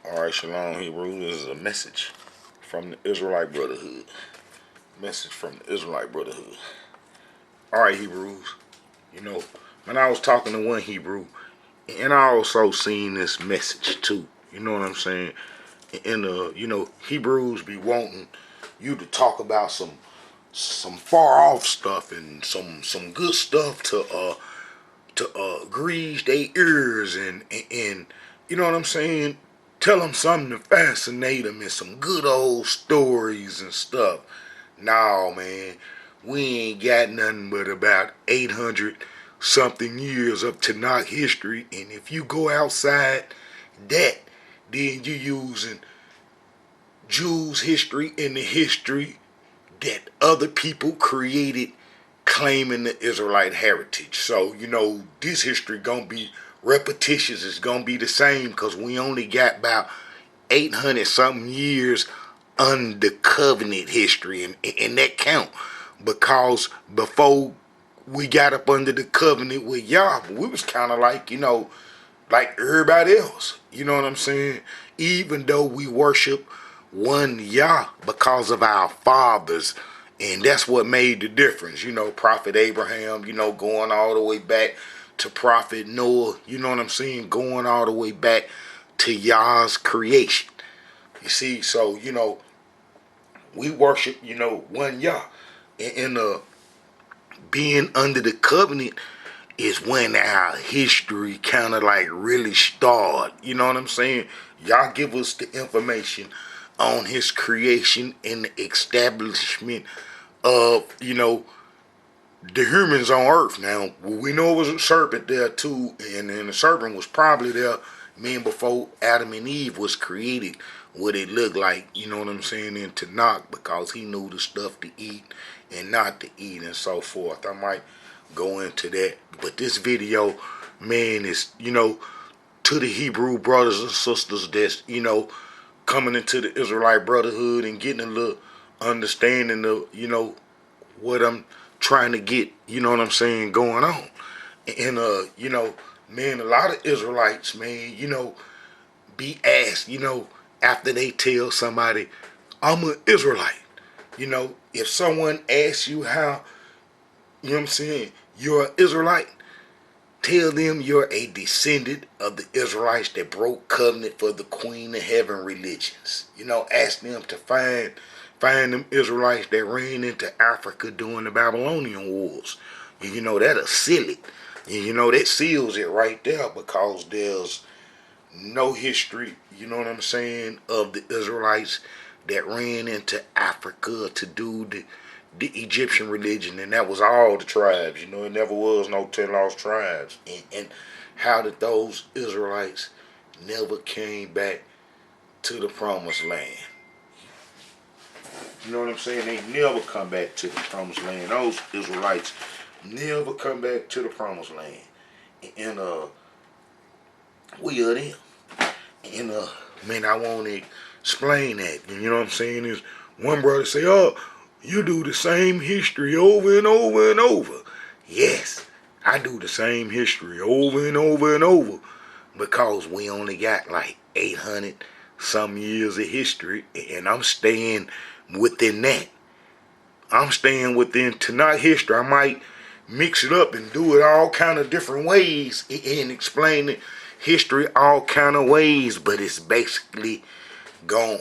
Alright, Shalom Hebrew. This is a message from the Israelite Brotherhood. Message from the Israelite Brotherhood. Alright, Hebrews. When I was talking to one Hebrew, and I also seen this message too. You know what I'm saying? And Hebrews be wanting you to talk about some far off stuff and some good stuff to grease their ears and you know what I'm saying? Tell them something to fascinate them and some good old stories and stuff. Nah, man, we ain't got nothing but about 800 something years of Tanakh history, and if you go outside that, then you using Jews' history and the history that other people created claiming the Israelite heritage. So, this history gonna be repetitious. It's gonna be the same because we only got about 800 something years under covenant history, and that count because before we got up under the covenant with Yah, we was kind of like everybody else. You know what I'm saying? Even though we worship one Yah because of our fathers, and that's what made the difference. Prophet Abraham, going all the way back to Prophet Noah, you know what I'm saying? Going all the way back to Yah's creation. You see, so, we worship, one Yah. And being under the covenant is when our history kind of like really started. You know what I'm saying? Y'all give us the information on his creation and the establishment of, the humans on earth. Now, we know it was a serpent there too, and the serpent was probably there before Adam and Eve was created, what it looked like, you know what I'm saying, in Tanakh, because he knew the stuff to eat and not to eat and so forth. I might go into that, but this video, man, is, to the Hebrew brothers and sisters that's, coming into the Israelite Brotherhood and getting a little understanding of, what I'm trying to get, you know what I'm saying, going on. And, man, a lot of Israelites, man, be asked, after they tell somebody, I'm an Israelite. If someone asks you how, you know what I'm saying, you're an Israelite, tell them you're a descendant of the Israelites that broke covenant for the Queen of Heaven religions. Ask them to find them Israelites that ran into Africa during the Babylonian Wars. That'll seal it. That seals it right there because there's no history, you know what I'm saying, of the Israelites that ran into Africa to do the Egyptian religion, and that was all the tribes. It never was no 10 lost tribes. And how did those Israelites never came back to the promised land? You know what I'm saying? They never come back to the promised land. Those Israelites never come back to the promised land. And we are them. And man, I want to explain that. And you know what I'm saying? Is one brother say, oh, you do the same history over and over and over. Yes, I do the same history over and over and over because we only got like 800 some years of history, and I'm staying within that. I'm staying within Tanakh history. I might mix it up and do it all kind of different ways and explain it history all kind of ways, but it's basically gonna,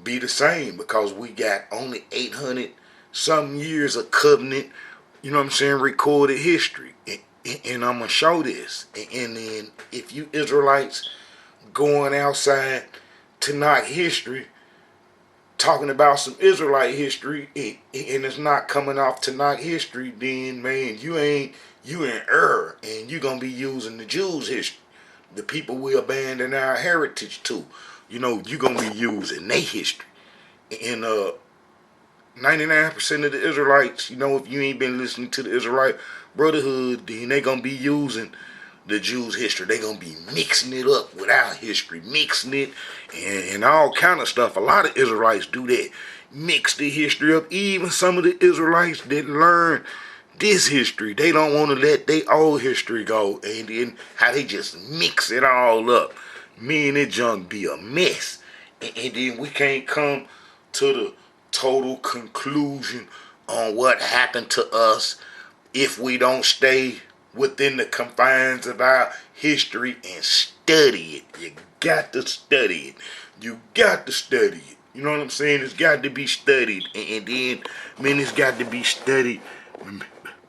be the same because we got only 800 some years of covenant, you know what I'm saying, recorded history. And I'm gonna show this. And then if you Israelites going outside Tanakh history, talking about some Israelite history, and it's not coming off Tanakh history, then man, you in error, and you're gonna be using the Jews' history, the people we abandon our heritage to. You're gonna be using their history. And 99% of the Israelites, if you ain't been listening to the Israelite Brotherhood, then they gonna be using the Jews' history. They gonna be mixing it up with our history, mixing it and all kind of stuff. A lot of Israelites do that, mix the history up. Even some of the Israelites that learn this history, they don't want to let their old history go, and then how they just mix it all up. me and that junk be a mess. And then we can't come to the total conclusion on what happened to us if we don't stay within the confines of our history and study it. You got to study it. You got to study it. You know what I'm saying? It's got to be studied. And then, man, it's got to be studied,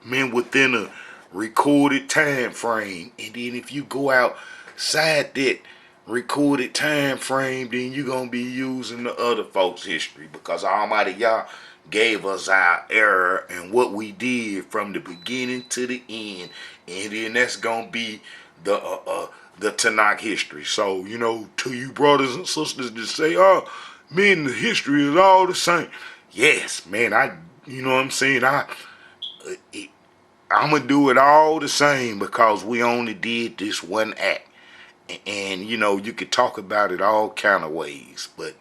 man, within a recorded time frame. And then if you go outside that recorded time frame, then you're going to be using the other folks' history, because Almighty Yah gave us our error and what we did from the beginning to the end. And then that's going to be the Tanakh history. So, you know, to you brothers and sisters that say, oh, man, the history is all the same. Yes, man, you know what I'm saying? I'm going to do it all the same, because we only did this one act. And, you know, you could talk about it all kind of ways. But,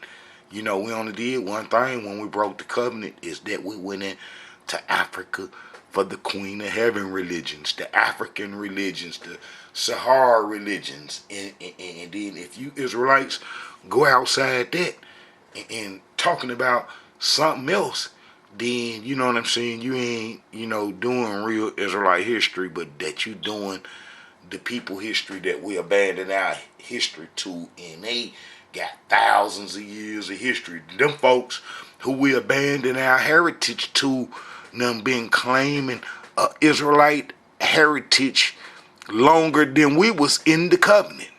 you know, we only did one thing when we broke the covenant, is that we went into Africa for the Queen of Heaven religions, the African religions, the Sahara religions. And then if you Israelites go outside that and talking about something else, then, you know what I'm saying, you ain't, you know, doing real Israelite history, but that you doing the people history that we abandoned our history to, and they got thousands of years of history. Them folks who we abandoned our heritage to, them been claiming Israelite heritage longer than we was in the covenant.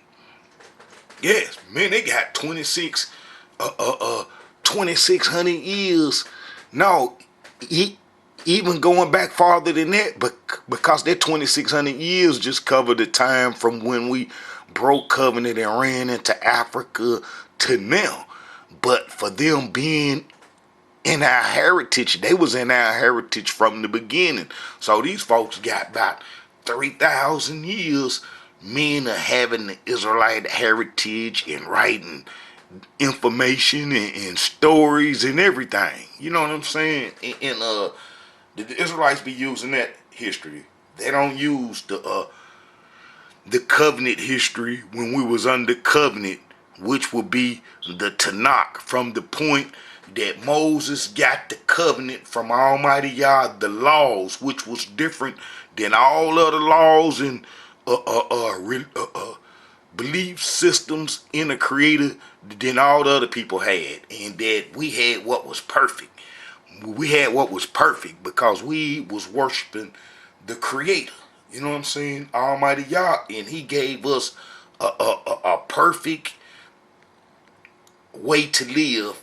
Yes, man, they got 2600 years. No, even going back farther than that, but because that 2600 years just covered the time from when we broke covenant and ran into Africa to now. But for them being in our heritage, they was in our heritage from the beginning. So these folks got about 3,000 years, men are having the Israelite heritage and writing information and stories and everything. You know what I'm saying? And the Israelites be using that history. They don't use the covenant history when we was under covenant, which would be the Tanakh, from the point that Moses got the covenant from Almighty Yah, the laws, which was different than all other laws and belief systems in the Creator than all the other people had, and that we had what was perfect. We had what was perfect because we was worshiping the Creator. You know what I'm saying? Almighty Yah, and He gave us a perfect way to live,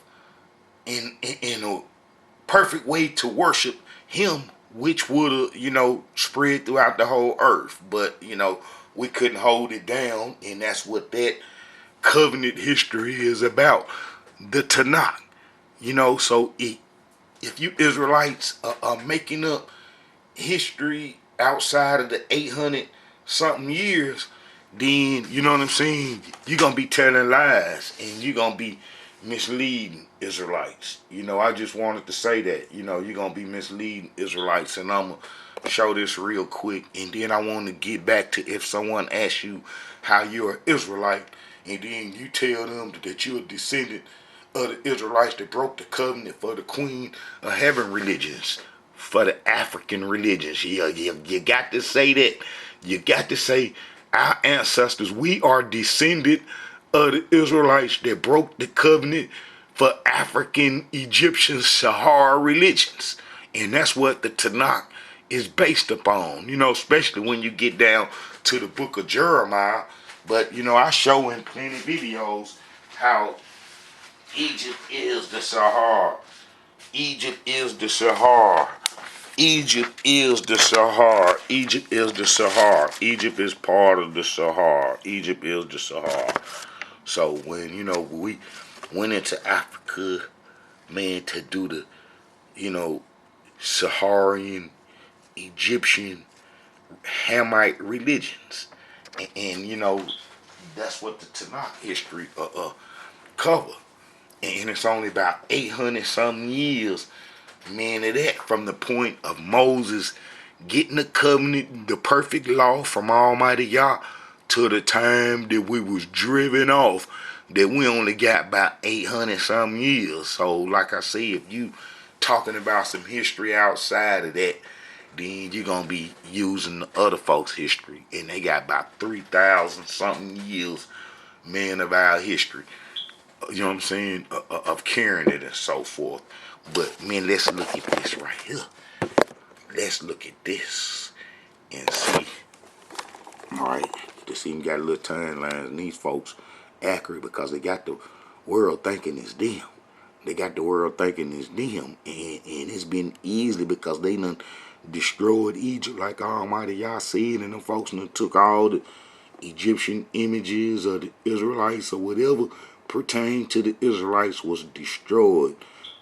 in a perfect way to worship Him, which would have, you know, spread throughout the whole earth. But, you know, we couldn't hold it down, and that's what that covenant history is about, the Tanakh. You know, so if you Israelites are making up history outside of the 800 something years, then, you know what I'm saying, you're going to be telling lies, and you're going to be misleading Israelites. You know, I just wanted to say that, you know, you're going to be misleading Israelites, and I'm going to show this real quick, and then I want to get back to, if someone asks you how you're an Israelite, and then you tell them that you're a descendant of the Israelites that broke the covenant for the Queen of Heaven religions, for the African religions. You got to say that. You got to say, our ancestors, we are descendant of the Israelites that broke the covenant for African, Egyptian, Sahara religions. And that's what the Tanakh is based upon, you know, especially when you get down to the book of Jeremiah. But, you know, I show in plenty of videos how Egypt is the Sahara. Egypt is the Sahara. Egypt is the Sahara. Egypt is the Sahara. Egypt is part of the Sahara. Egypt is the Sahara. So when, you know, we went into Africa, man, to do the, you know, Saharan, Egyptian, Hamite religions. And you know, that's what the Tanakh history cover. And it's only about 800 something years, man, of that, from the point of Moses getting the covenant, the perfect law from Almighty Yah, to the time that we was driven off, that we only got about 800 some years. So like I say, if you talking about some history outside of that, then you're gonna be using the other folks' history, and they got about 3,000 something years, man, of our history. You know what I'm saying? Of carrying it and so forth. But man, let's look at this right here. Let's look at this and see. All right, this even got a little timelines, and these folks accurate because they got the world thinking it's them. They got the world thinking it's them, and it's been easily because they done destroyed Egypt like Almighty Yah said, and them folks done took all the Egyptian images of the Israelites or whatever pertained to the Israelites was destroyed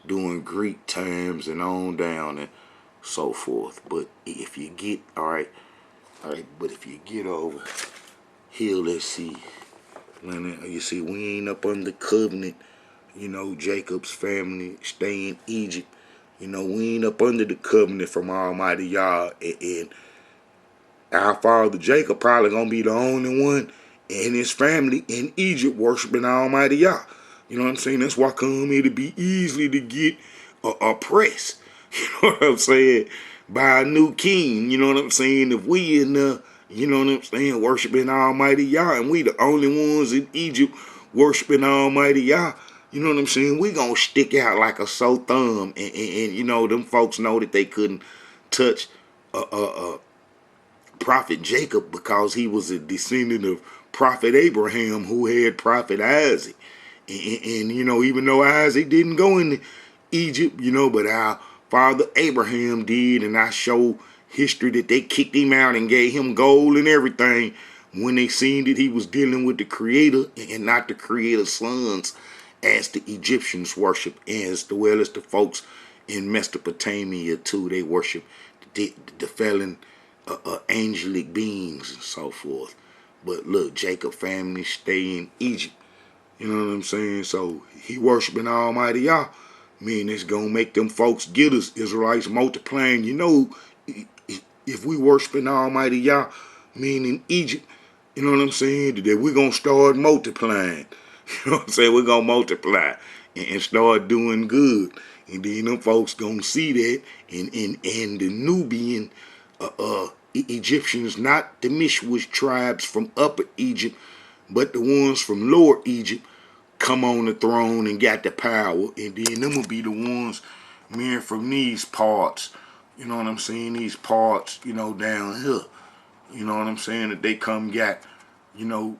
during Greek times and on down and so forth. But if you get, but if you get over here, let's see. You see, we ain't up under covenant. You know, Jacob's family stay in Egypt. You know, we ain't up under the covenant from Almighty Yah. And our father Jacob probably gonna be the only one and his family in Egypt worshiping Almighty Yah. You know what I'm saying? That's why come here to be easily to get oppressed. You know what I'm saying? By a new king. You know what I'm saying? If we in you know what I'm saying, worshiping Almighty Yah, and we the only ones in Egypt worshiping Almighty Yah, you know what I'm saying? We gonna stick out like a sore thumb, and you know them folks know that they couldn't touch Prophet Jacob because he was a descendant of Prophet Abraham who had Prophet Isaac. And you know, even though Isaac didn't go into Egypt, you know, but our father Abraham did, and I show history that they kicked him out and gave him gold and everything when they seen that he was dealing with the creator and not the creator's sons as the Egyptians worship, as well as the folks in Mesopotamia too. They worship the felon angelic beings and so forth. But look, Jacob family stay in Egypt. You know what I'm saying? So he worshiping Almighty Yah. Man, it's gonna make them folks get us Israelites multiplying. You know, if we worshiping Almighty Yah, meaning Egypt, you know what I'm saying? That we're gonna start multiplying. You know what I'm saying? We're gonna multiply and start doing good. And then them folks gonna see that, and the Nubian Egyptians, not the Mishwish tribes from Upper Egypt, but the ones from Lower Egypt, come on the throne and got the power. And then them will be the ones, man, from these parts, you know what I'm saying, these parts, you know, down here, you know what I'm saying, that they come got, you know,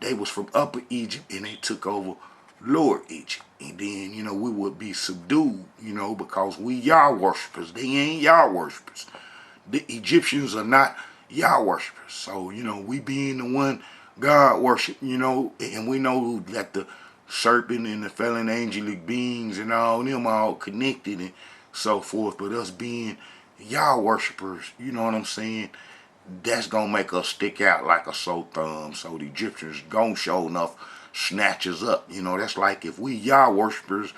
they was from Upper Egypt and they took over Lower Egypt. And then, you know, we would be subdued, you know, because we Yah worshipers. They ain't Yah worshipers. The Egyptians are not Yah worshipers. So, you know, we being the one God worship, you know, and we know that the serpent and the fallen angelic beings and all them all connected and so forth. But us being Yah worshipers, you know what I'm saying, that's gonna make us stick out like a sore thumb. So the Egyptians gonna show enough snatch us up. You know, that's like if we Yah worshipers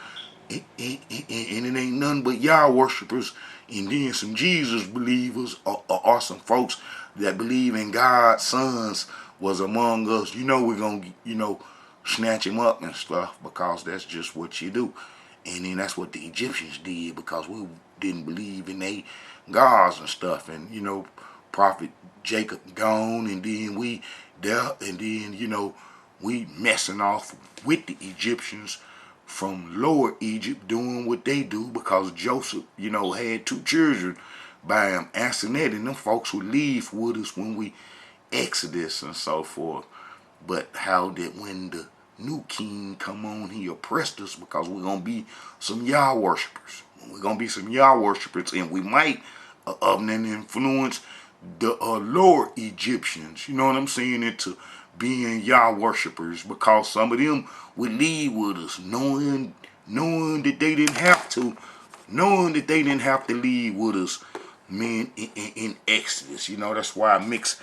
and it ain't nothing but Yah worshipers, and then some Jesus believers or some folks that believe in God's sons was among us, you know, we're gonna, you know, snatch him up and stuff, because that's just what you do. And then that's what the Egyptians did, because we didn't believe in they gods and stuff. And you know, Prophet Jacob gone, and then we there, and then you know, we messing off with the Egyptians from Lower Egypt doing what they do, because Joseph, you know, had 2 children by him, Asenath, and them folks would leave with us when we Exodus and so forth. But how that when the new king come on, he oppressed us, because we're going to be some Yah worshipers. We're going to be some Yah worshipers, and we might then influence the lower Egyptians, you know what I'm saying, into being Yah worshipers, because some of them would leave with us knowing that they didn't have to, leave with us, man, in Exodus. You know, that's why mixed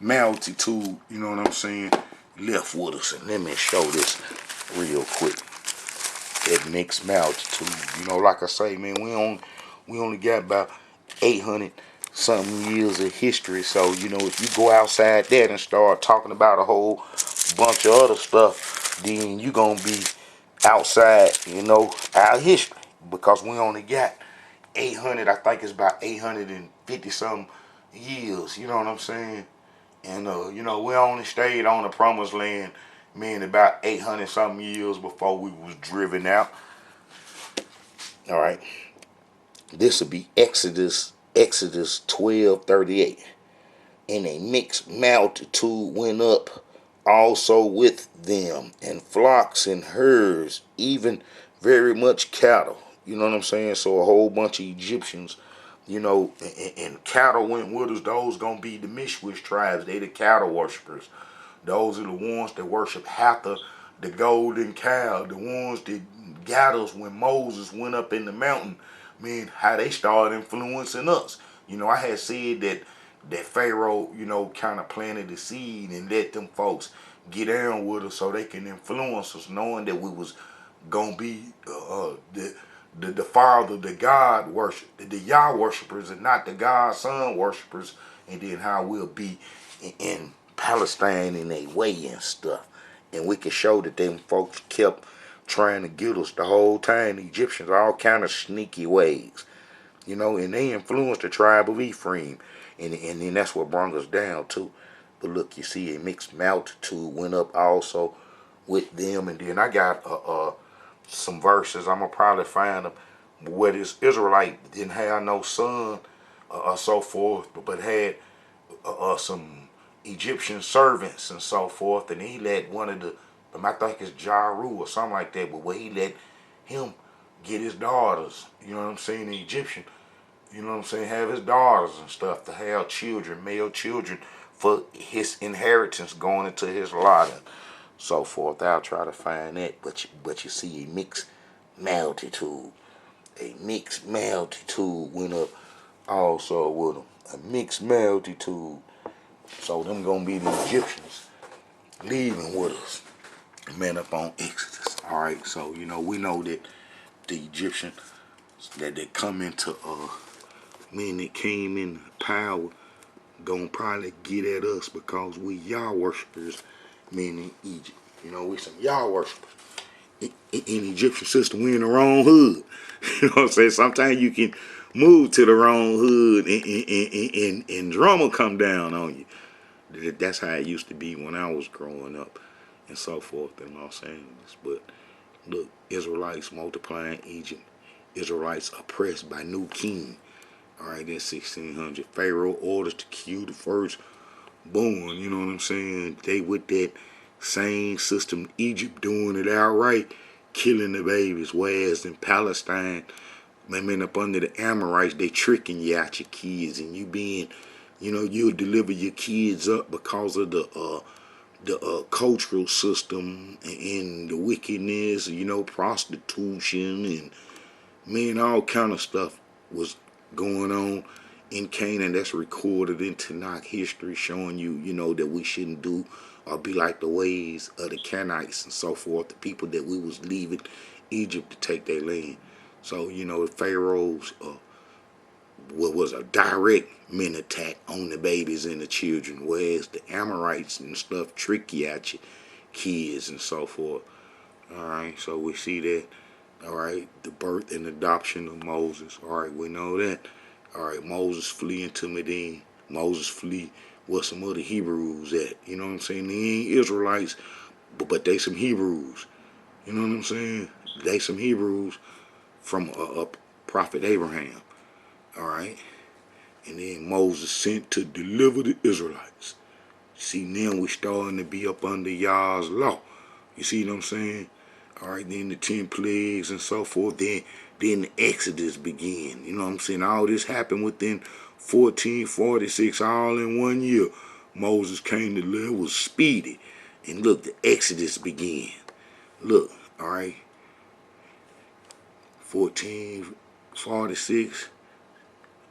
multitude, you know what I'm saying, left with us. And let me show this real quick. That mixed multitude, you know, like I say, man, we only got about 800 something years of history. So, you know, if you go outside that and start talking about a whole bunch of other stuff, then you gonna be outside, you know, our history. Because we only got 800, I think it's about 850 something years, you know what I'm saying? And, you know, we only stayed on the promised land, meaning about 800 something years before we was driven out. All right. This will be Exodus 12:38. And a mixed multitude went up also with them, and flocks and herds, even very much cattle. You know what I'm saying? So a whole bunch of Egyptians, you know, and cattle went with us. Those gonna be the Mishwish tribes. They the cattle worshippers. Those are the ones that worship Hathor, the golden cow. The ones that got us when Moses went up in the mountain. I mean, how they started influencing us. You know, I had said that Pharaoh, you know, kind of planted the seed and let them folks get down with us so they can influence us, knowing that we was gonna be the father, the God worship, the Yah worshipers, and not the God Son worshipers, and then how we'll be in Palestine in a way and stuff. And we can show that them folks kept trying to get us the whole time. The Egyptians, all kind of sneaky ways, you know, and they influenced the tribe of Ephraim, and then that's what brought us down too. But look, you see, a mixed multitude went up also with them, and then I got some verses. I'm gonna probably find them where this Israelite didn't have no son or so forth, but had some Egyptian servants and so forth, and he let one of the, I think it's Jaru or something like that, but where he let him get his daughters, you know what I'm saying, the Egyptian, you know what I'm saying, have his daughters and stuff to have children, male children, for his inheritance going into his lot and so forth. I'll try to find that, but you see a mixed multitude. A mixed multitude went up also with them. A mixed multitude. So them gonna be the Egyptians leaving with us. Man up on Exodus. Alright, so you know we know that the Egyptians that they come into men that came in power gonna probably get at us because we Yah worshippers, meaning Egypt. You know, we some Yah worshippers. In the Egyptian system, we in the wrong hood. You know what I'm saying? Sometimes you can move to the wrong hood and drama come down on you. That's how it used to be when I was growing up and so forth in Los Angeles. But look, Israelites multiplying Egypt. Israelites oppressed by new king. All right, that's 1600. Pharaoh orders to kill the first born. You know what I'm saying? They with that same system. Egypt doing it outright, killing the babies. Whereas in Palestine, man, up under the Amorites, they tricking you out your kids, and you being, you know, you'll deliver your kids up because of the cultural system and the wickedness, you know, prostitution and man, all kind of stuff was going on in Canaan. That's recorded in Tanakh history, showing you, you know, that we shouldn't do or be like the ways of the Canaanites and so forth, the people that we was leaving Egypt to take their land. So, you know, Pharaoh's what was a direct men attack on the babies and the children, whereas the Amorites and stuff trick you at your kids and so forth. All right, so we see that. All right, the birth and adoption of Moses. All right, we know that. All right, Moses flee into Midian. Moses flee where some other Hebrews at. You know what I'm saying? They ain't Israelites, but they some Hebrews. You know what I'm saying? They some Hebrews from prophet Abraham. All right, and then Moses sent to deliver the Israelites. See, now we starting to be up under Yah's law. You see what I'm saying? All right, then the 10 plagues and so forth. Then the Exodus began. You know what I'm saying? All this happened within 1446, all in 1 year. Moses came to live, was speedy. And look, the Exodus began. Look, all right, 1446.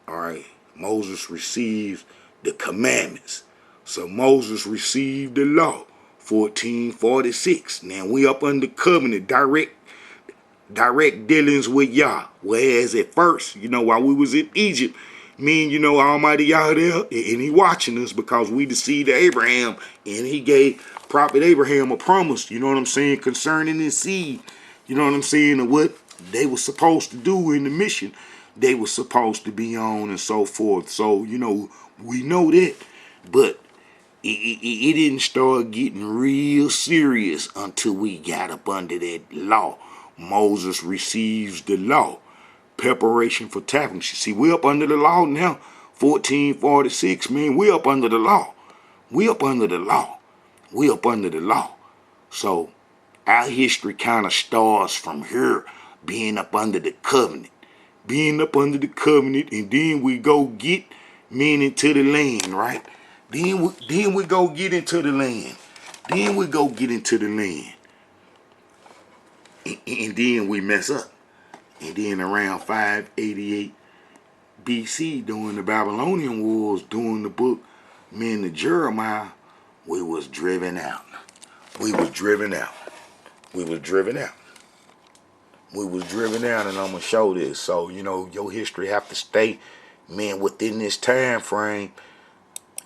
All right, Moses received the commandments. So Moses received the law. 1446. Now we up under covenant, direct dealings with Yah. Whereas at first, you know, while we was in Egypt, mean, you know, Almighty Yah there, and he watching us because we deceived Abraham, and he gave Prophet Abraham a promise, you know what I'm saying, concerning his seed, you know what I'm saying, and what they were supposed to do in the mission they were supposed to be on and so forth. So, you know, we know that, but it didn't start getting real serious until we got up under that law. Moses receives the law. Preparation for tabernacle. See, we up under the law now. 1446, man, we up under the law. We up under the law. We up under the law. So our history kind of starts from here, being up under the covenant. Being up under the covenant, and then we go get men into the land, right? Then we go get into the land. Then we go get into the land. And then we mess up. And then around 588 BC, during the Babylonian Wars, during the book, men of Jeremiah, we was driven out. We was driven out. We was driven out. We was driven out, and I'm going to show this. So, you know, your history have to stay, man, within this time frame.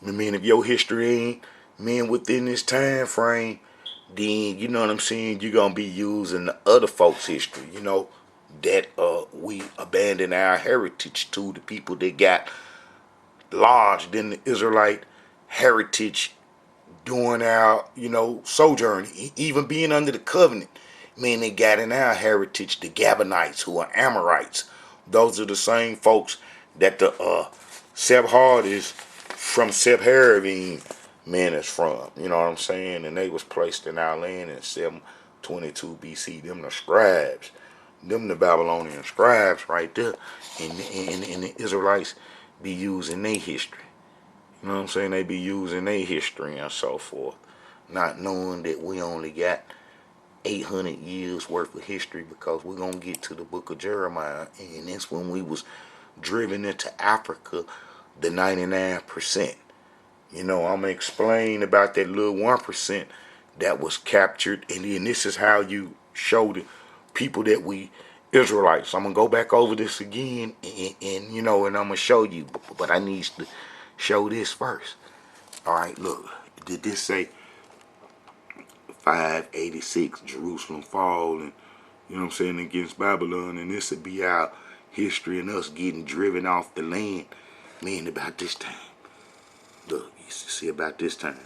I mean, if your history ain't, man, within this time frame, then, you know what I'm saying, you're going to be using the other folks' history, you know, that we abandoned our heritage to, the people that got lodged in the Israelite heritage during our, you know, sojourn, even being under the covenant. Man, they got in our heritage the Gabonites, who are Amorites. Those are the same folks that the Sebhardis from Sebharavim, man, is from. You know what I'm saying? And they was placed in our land in 722 BC. Them the scribes. Them the Babylonian scribes right there. And the Israelites be using their history. You know what I'm saying? They be using their history and so forth. Not knowing that we only got 800 years worth of history, because we're going to get to the book of Jeremiah, and that's when we was driven into Africa, the 99%. You know, I'm going to explain about that little 1% that was captured, and then this is how you show the people that we Israelites. I'm going to go back over this again, and you know, and I'm going to show you, but I need to show this first. All right, look, did this say 586 Jerusalem fall, and you know what I'm saying, against Babylon, and this would be our history and us getting driven off the land, man, about this time. Look, you see, about this time,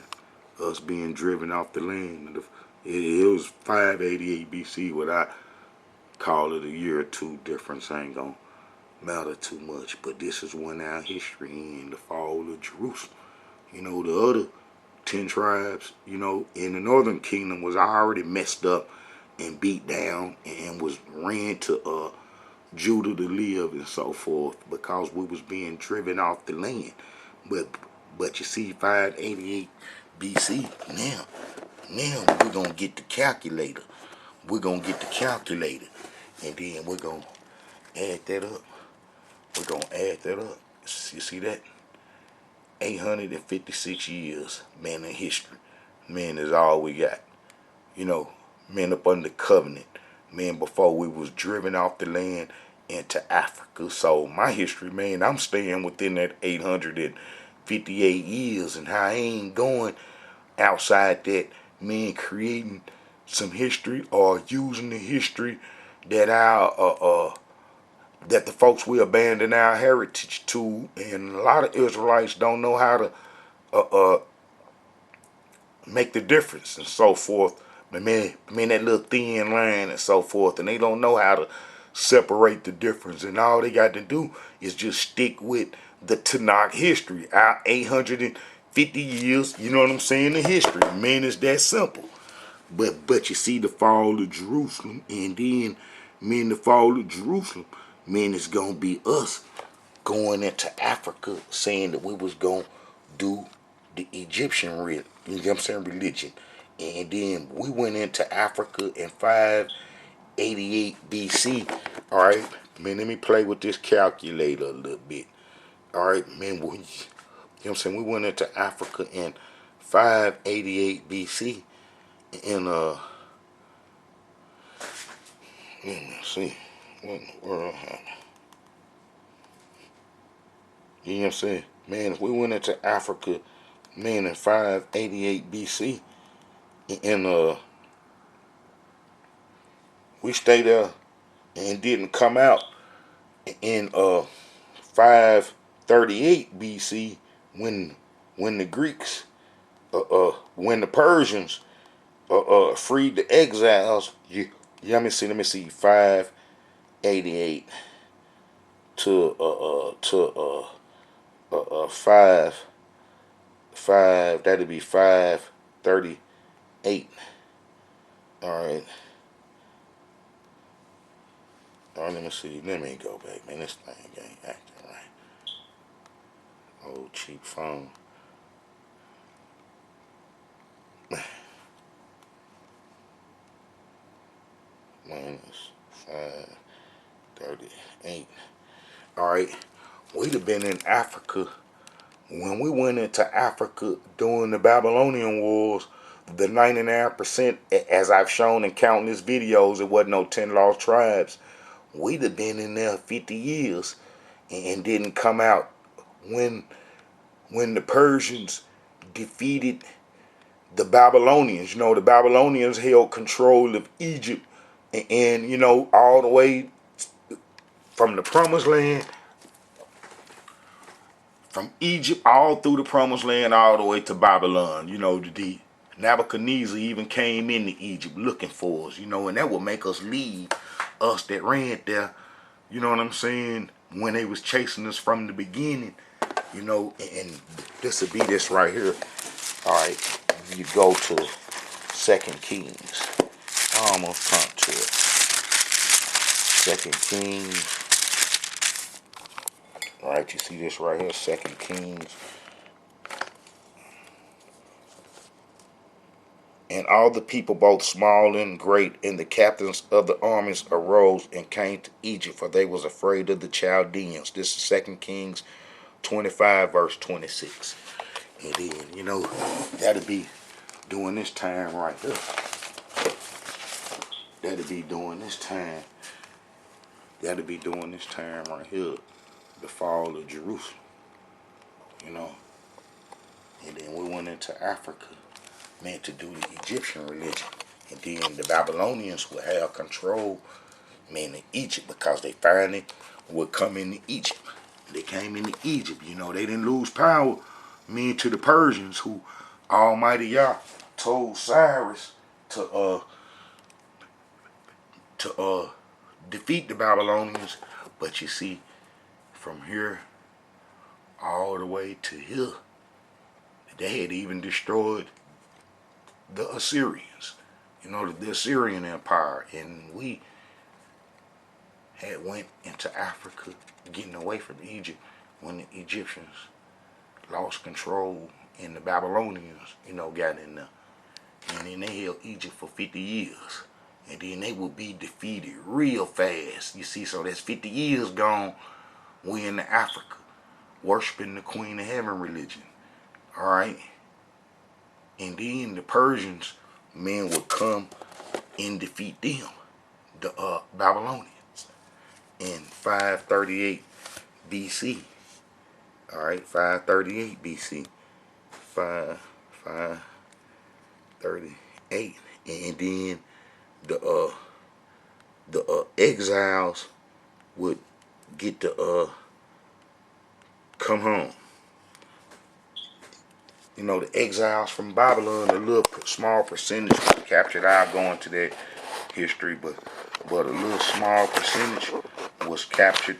us being driven off the land. It was 588 BC, what I call it a year or two difference. Ain't gonna matter too much, but this is when our history in the fall of Jerusalem. You know, the other 10 tribes, you know, in the northern kingdom was already messed up and beat down and was ran to Judah to live and so forth, because we was being driven off the land. But you see, 588 BC, now we're going to get the calculator. We're going to get the calculator, and then we're going to add that up. We're going to add that up. You see that? 856 years, man, in history. Man, is all we got. You know, man, up under covenant. Man, before we was driven off the land into Africa. So my history, man, I'm staying within that 858 years, and how I ain't going outside that, man, creating some history or using the history that our that the folks we abandon our heritage to, and a lot of Israelites don't know how to make the difference and so forth. But man, that little thin line and so forth, and they don't know how to separate the difference. And all they got to do is just stick with the Tanakh history, our 850 years. You know what I'm saying? The history, man, it's that simple. But you see the fall of Jerusalem, and then, man, the fall of Jerusalem, man, it's gonna be us going into Africa, saying that we was gonna do the Egyptian you know what I'm saying, religion. And then we went into Africa in 588 BC. All right, man, let me play with this calculator a little bit. All right, man, you know what I'm saying, we went into Africa in 588 BC. And let me see what in the world happened. You know what I'm saying? Man, if we went into Africa, man, in 588 BC, and we stayed there and didn't come out in 538 BC when the Greeks when the Persians freed the exiles. Let me see 588 to 5 that'd be 538. All right. All right, let me see. Let me go back, man. This thing ain't acting right. Old cheap phone. Minus 538. All right. We'd have been in Africa. When we went into Africa during the Babylonian Wars, the 99%, as I've shown in countless videos, it wasn't no 10 lost tribes. We'd have been in there 50 years and didn't come out when the Persians defeated the Babylonians. You know, the Babylonians held control of Egypt and you know, all the way from the promised land, from Egypt all through the promised land, all the way to Babylon. You know, the Nebuchadnezzar even came into Egypt looking for us, you know, and that would make us leave, us that ran there, you know what I'm saying, when they was chasing us from the beginning, you know, and this would be this right here. All right, you go to 2 Kings. I almost come to it. 2 Kings. All right, you see this right here, 2 Kings. And all the people, both small and great, and the captains of the armies arose and came to Egypt, for they was afraid of the Chaldeans. This is 2 Kings 25, verse 26. And then, you know, that'll be during this time right here. That'll be during this time. That'll be during this time right here. The fall of Jerusalem. You know. And then we went into Africa, man, to do the Egyptian religion. And then the Babylonians would have control, man, in Egypt, because they finally would come into Egypt. They came into Egypt, you know, they didn't lose power, man, to the Persians, who Almighty Yah told Cyrus to defeat the Babylonians. But you see, from here all the way to here, they had even destroyed the Assyrians, you know, the Assyrian Empire. And we had went into Africa, getting away from Egypt, when the Egyptians lost control and the Babylonians, you know, got in there. And then they held Egypt for 50 years. And then they would be defeated real fast. You see, so that's 50 years gone. We in Africa, worshiping the Queen of Heaven religion. All right. And then the Persians, men would come and defeat them, the Babylonians, in 538 BC. All right, 538 BC. 538. And then the exiles would get to come home. You know, the exiles from Babylon, a little small percentage was captured. I'll go into that history, but a little small percentage was captured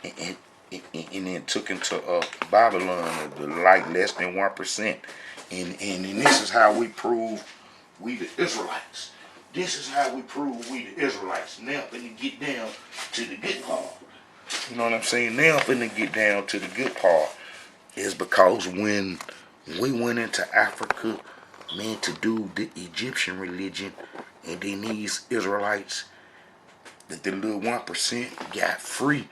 and then took into Babylon, like less than 1%. And this is how we prove we the Israelites. This is how we prove we the Israelites. Now I'm finna get down to the good part. You know what I'm saying? Now I'm finna get down to the good part. Is because when we went into Africa, man, to do the Egyptian religion, and then these Israelites, that the little 1% got freed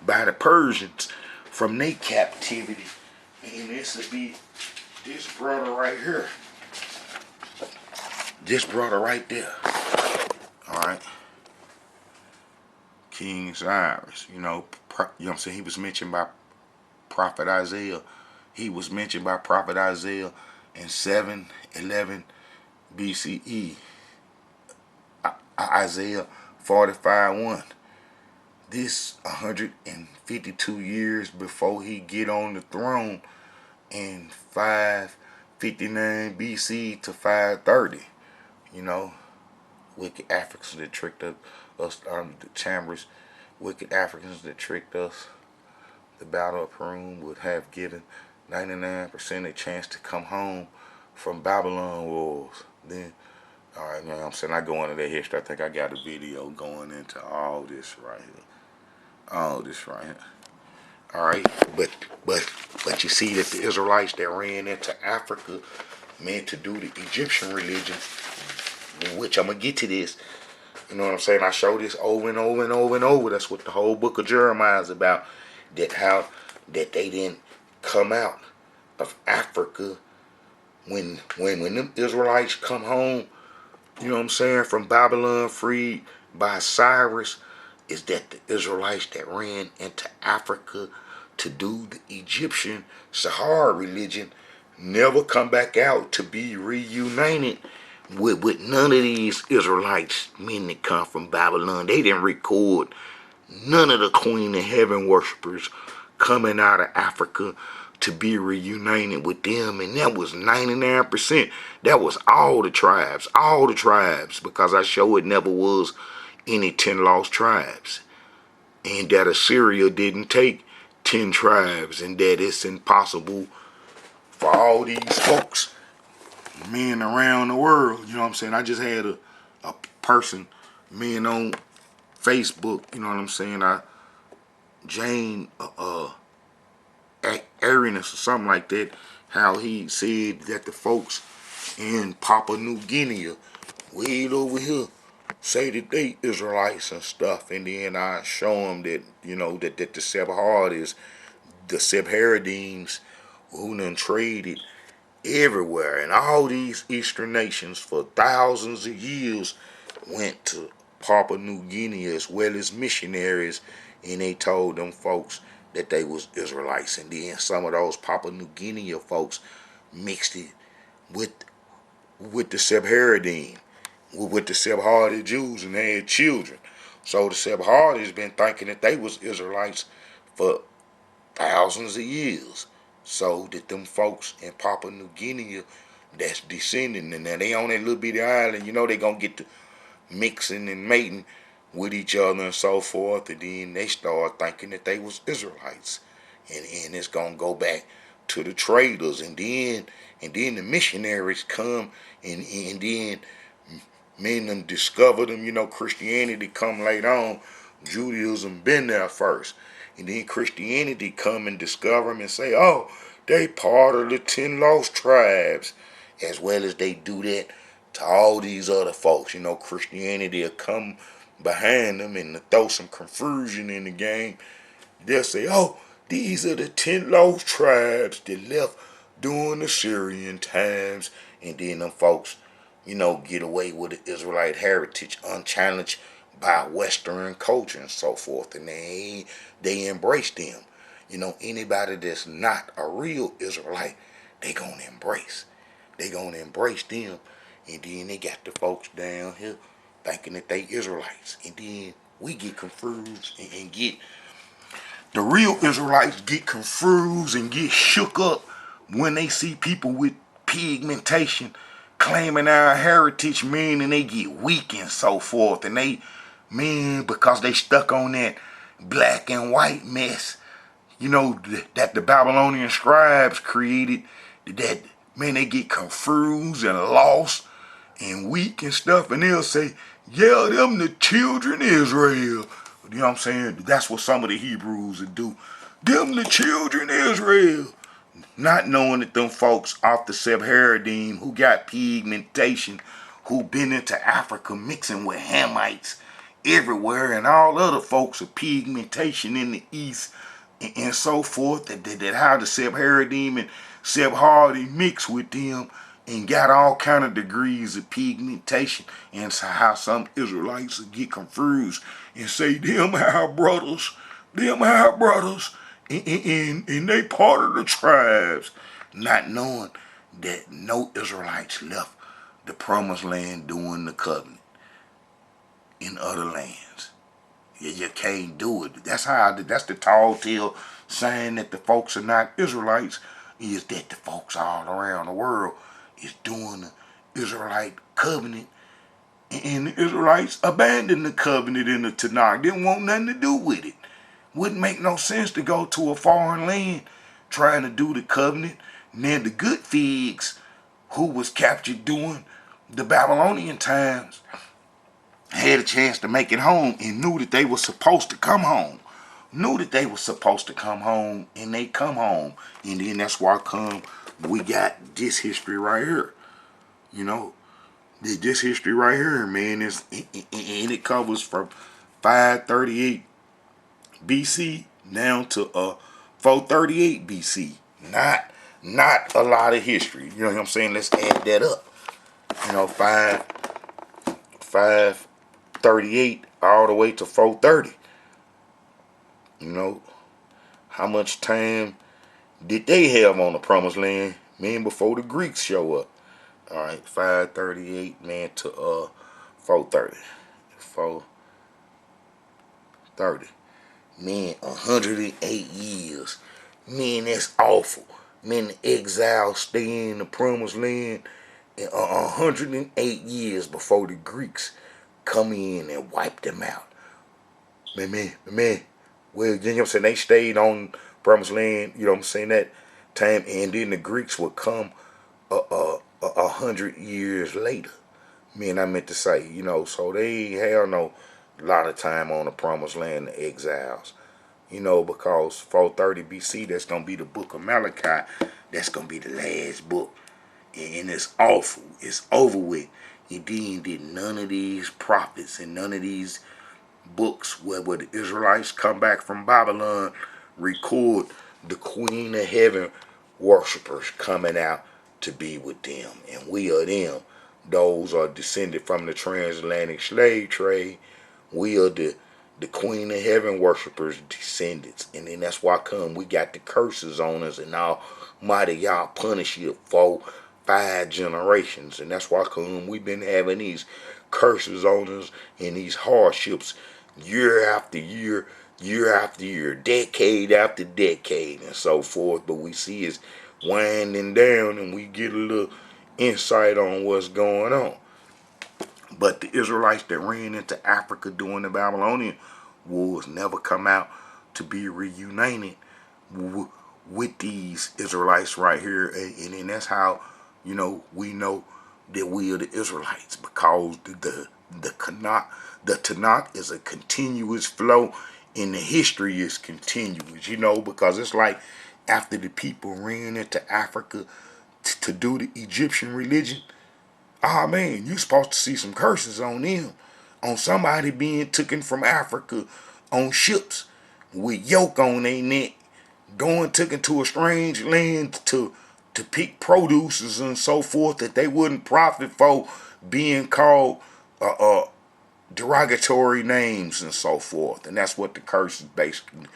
by the Persians from their captivity. And this would be this brother right here. This brother right there. Alright. King Cyrus, you know, you know what I'm saying, he was mentioned by Prophet Isaiah. He was mentioned by Prophet Isaiah in 711 BCE. Isaiah 45:1. This 152 years before he get on the throne in 559 BC to 530. You know, wicked Africans that tricked us, the chambers, wicked Africans that tricked us. The Battle of Peru would have given 99% a chance to come home from Babylon wars. Then, alright, man, I'm saying I go into that history. I think I got a video going into all this right here. All this right here. Alright, but you see that the Israelites that ran into Africa meant to do the Egyptian religion, which I'm gonna get to this. You know what I'm saying? I show this over and over and over and over. That's what the whole book of Jeremiah is about. That how that they didn't come out of Africa when them Israelites come home, you know what I'm saying, from Babylon, freed by Cyrus, is that the Israelites that ran into Africa to do the Egyptian Sahara religion never come back out to be reunited with none of these Israelites, men that come from Babylon. They didn't record none of the Queen of Heaven worshippers coming out of Africa to be reunited with them. And that was 99%. That was all the tribes, because I show it never was any 10 lost tribes. And that Assyria didn't take 10 tribes, and that it's impossible for all these folks, men around the world. You know what I'm saying? I just had a person, men on Facebook, you know what I'm saying, Jane Arinus or something like that, how he said that the folks in Papua New Guinea, way over here, say that they Israelites and stuff, and then I show them that, you know, that the Sebhardians, the Sebhardians, who done traded everywhere, and all these eastern nations for thousands of years went to Papua New Guinea as well as missionaries, and they told them folks that they was Israelites, and then some of those Papua New Guinea folks mixed it with the Sephardim, with the Sephardi Jews, and they had children. So the Sephardi's been thinking that they was Israelites for thousands of years. So that them folks in Papua New Guinea that's descending, and now they on that little bitty island, you know, they gonna get to mixing and mating with each other and so forth, and then they start thinking that they was Israelites, and it's gonna go back to the traders, and then the missionaries come, and then men them discover them. You know, Christianity come later on, Judaism been there first, and then Christianity come and discover them and say, oh, they part of the 10 lost tribes, as well as they do that to all these other folks. You know, Christianity will come behind them and throw some confusion in the game. They'll say, oh, these are the 10 lost tribes that left during the Syrian times, and then them folks, you know, get away with the Israelite heritage unchallenged by Western culture and so forth, and they embrace them. You know, anybody that's not a real Israelite, they gonna embrace. They gonna embrace them, and then they got the folks down here thinking that they Israelites, and then we get confused and get the real Israelites get confused and get shook up when they see people with pigmentation claiming our heritage, meaning they get weak and so forth, and they, man, because they stuck on that black and white mess, you know, that the Babylonian scribes created, that, man, they get confused and lost and weak and stuff, and they'll say, yeah, them the children of Israel. You know what I'm saying? That's what some of the Hebrews would do. Them the children of Israel. Not knowing that them folks off the Sephardim who got pigmentation, who been into Africa mixing with Hamites everywhere, and all other folks of pigmentation in the East and so forth, that how the Sephardim and Sephardi mix with them and got all kind of degrees of pigmentation, and so how some Israelites get confused and say them our brothers, Them our brothers, and they part of the tribes, not knowing that no Israelites left the promised land during the covenant in other lands. You can't do it. That's the tall tale saying that the folks are not Israelites, is that the folks all around the world is doing the Israelite covenant, and the Israelites abandoned the covenant in the Tanakh. Didn't want nothing to do with it. Wouldn't make no sense to go to a foreign land trying to do the covenant. And then the good figs, who was captured during the Babylonian times, had a chance to make it home and knew that they were supposed to come home. Knew that they were supposed to come home, and they come home. And then that's why we got this history right here. You know, this history right here, man, and it covers from 538 BC down to 438 BC. Not a lot of history. You know what I'm saying? Let's add that up. You know, 538 all the way to 430. You know, how much time did they have on the promised land, man, before the Greeks show up? All right, 538, man, to 430. 430. Man, 108 years. Man, that's awful. Man, the exiles stay in the promised land 108 years before the Greeks come in and wipe them out. Man. Well, you know what I'm saying? They stayed on promised land, you know what I'm saying, that time, and then the Greeks would come 100 years later. Man, I meant to say, you know, so they ain't had no lot of time on the promised land, the exiles. You know, because 430 BC, that's going to be the book of Malachi. That's going to be the last book. And it's awful. It's over with. And then did none of these prophets and none of these books where the Israelites come back from Babylon record the Queen of Heaven worshipers coming out to be with them. And we are them. Those are descended from the transatlantic slave trade. We are the Queen of Heaven worshipers' descendants. And then that's why we got the curses on us, and Almighty y'all punish you for 5 generations. And that's why we've been having these curses on us and these hardships year after year, decade after decade, and so forth. But we see it's winding down, and we get a little insight on what's going on. But the Israelites that ran into Africa during the Babylonian wars never come out to be reunited with these Israelites right here. And that's how, you know, we know that we are the Israelites, because the Tanakh is a continuous flow, and the history is continuous, you know, because it's like after the people ran into Africa to do the Egyptian religion, man, you supposed to see some curses on them, on somebody being taken from Africa on ships with yoke on their neck, taken to a strange land to pick produces and so forth that they wouldn't profit for, being called derogatory names and so forth. And that's what the curse is basically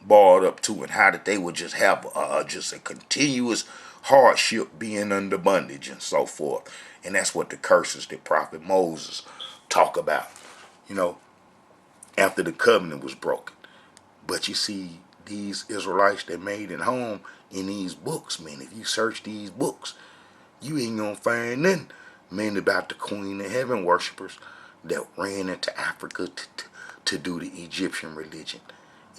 boiled up to, and how that they would just have just a continuous hardship being under bondage and so forth. And that's what the curses that Prophet Moses talk about, you know, after the covenant was broken. But you see, these Israelites that made it home in these books, man, if you search these books, you ain't gonna find nothing, man, about the Queen of Heaven worshipers that ran into Africa to do the Egyptian religion.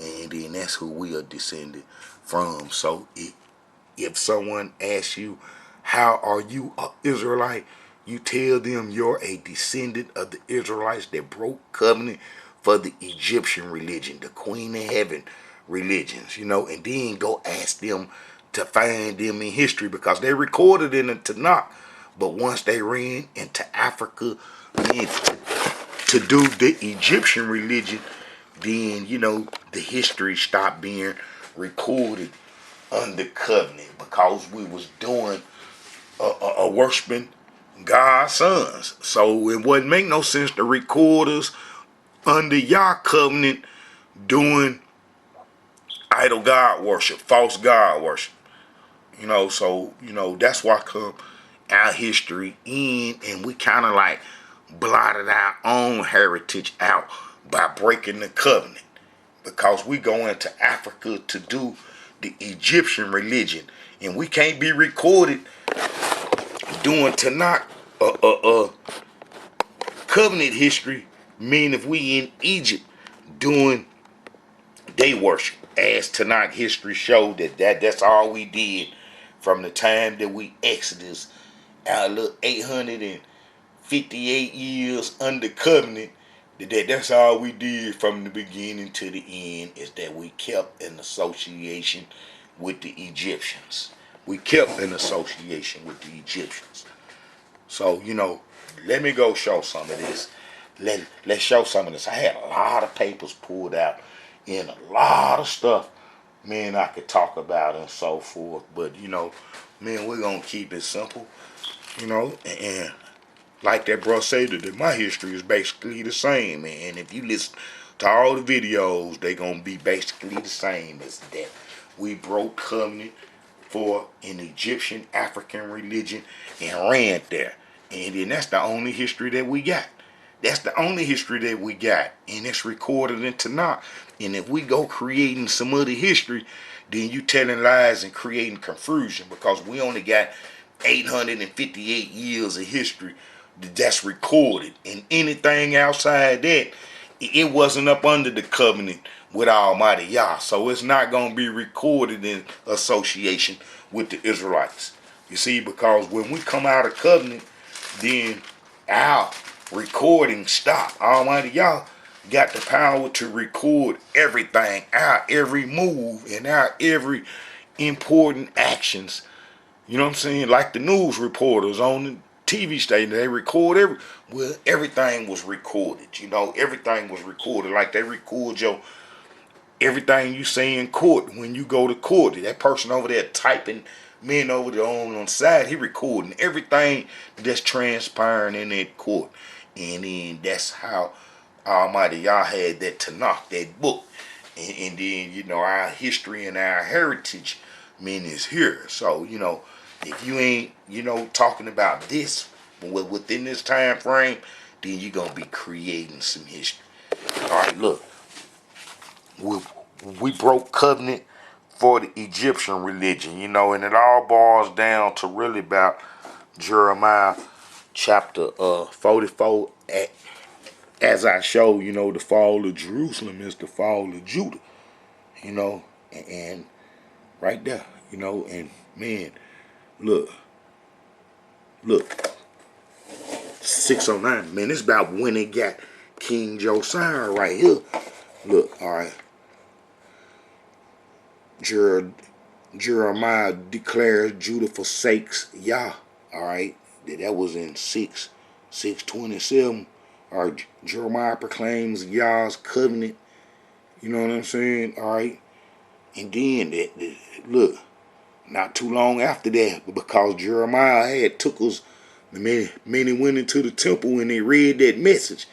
And then that's who we are descended from. So if someone asks you, how are you an Israelite? You tell them you're a descendant of the Israelites that broke covenant for the Egyptian religion, the Queen of Heaven religions, you know, and then go ask them to find them in history, because they recorded in the Tanakh. But once they ran into Africa to do the Egyptian religion, then, you know, the history stopped being recorded under covenant, because we was doing worshiping God's sons. So it wouldn't make no sense to record us under Yah covenant doing idol God worship, false God worship. So that's why come our history in, and we kind of like blotted our own heritage out by breaking the covenant, because we go into Africa to do the Egyptian religion, and we can't be recorded doing Tanakh covenant history. Mean if we in Egypt doing day worship, as Tanakh history showed that's all we did from the time that we exodus our little 858 years under covenant. That's all we did from the beginning to the end, is that we kept an association with the Egyptians. We kept an association with the Egyptians. So, let me go show some of this. Let's show some of this. I had a lot of papers pulled out and a lot of stuff, man, I could talk about and so forth. But, man, we're going to keep it simple, and like that bro said, that my history is basically the same, man. And if you listen to all the videos, they gonna be basically the same. As that we broke covenant for an Egyptian African religion and ran there. And then that's the only history that we got. That's the only history that we got. And it's recorded in Tanakh. And if we go creating some other history, then you telling lies and creating confusion, because we only got 858 years of history that's recorded, and anything outside that, it wasn't up under the covenant with Almighty Yah, so it's not going to be recorded in association with the Israelites. You see, because when we come out of covenant, then our recording stop. Almighty Yah got the power to record everything, our every move and our every important actions. You know what I'm saying? Like the news reporters on the TV station, they record everything was recorded. Everything was recorded. Like they record everything you say in court when you go to court. That person over there typing, men over there on the side, he recording everything that's transpiring in that court. And then that's how Almighty Yah had that Tanakh, that book. And then, our history and our heritage, is here. So, if you ain't, talking about this within this time frame, then you're going to be creating some history. All right, look. We broke covenant for the Egyptian religion, and it all boils down to really about Jeremiah chapter 44. As I show, the fall of Jerusalem is the fall of Judah, and right there, and man, look, 609, man, it's about when they got King Josiah right here. Look, all right. Jeremiah declares Judah forsakes Yah. All right, that was in 6:27. All right, Jeremiah proclaims Yah's covenant. You know what I'm saying? All right, and then look, not too long after that, because Jeremiah had took us. Many went into the temple and they read that message,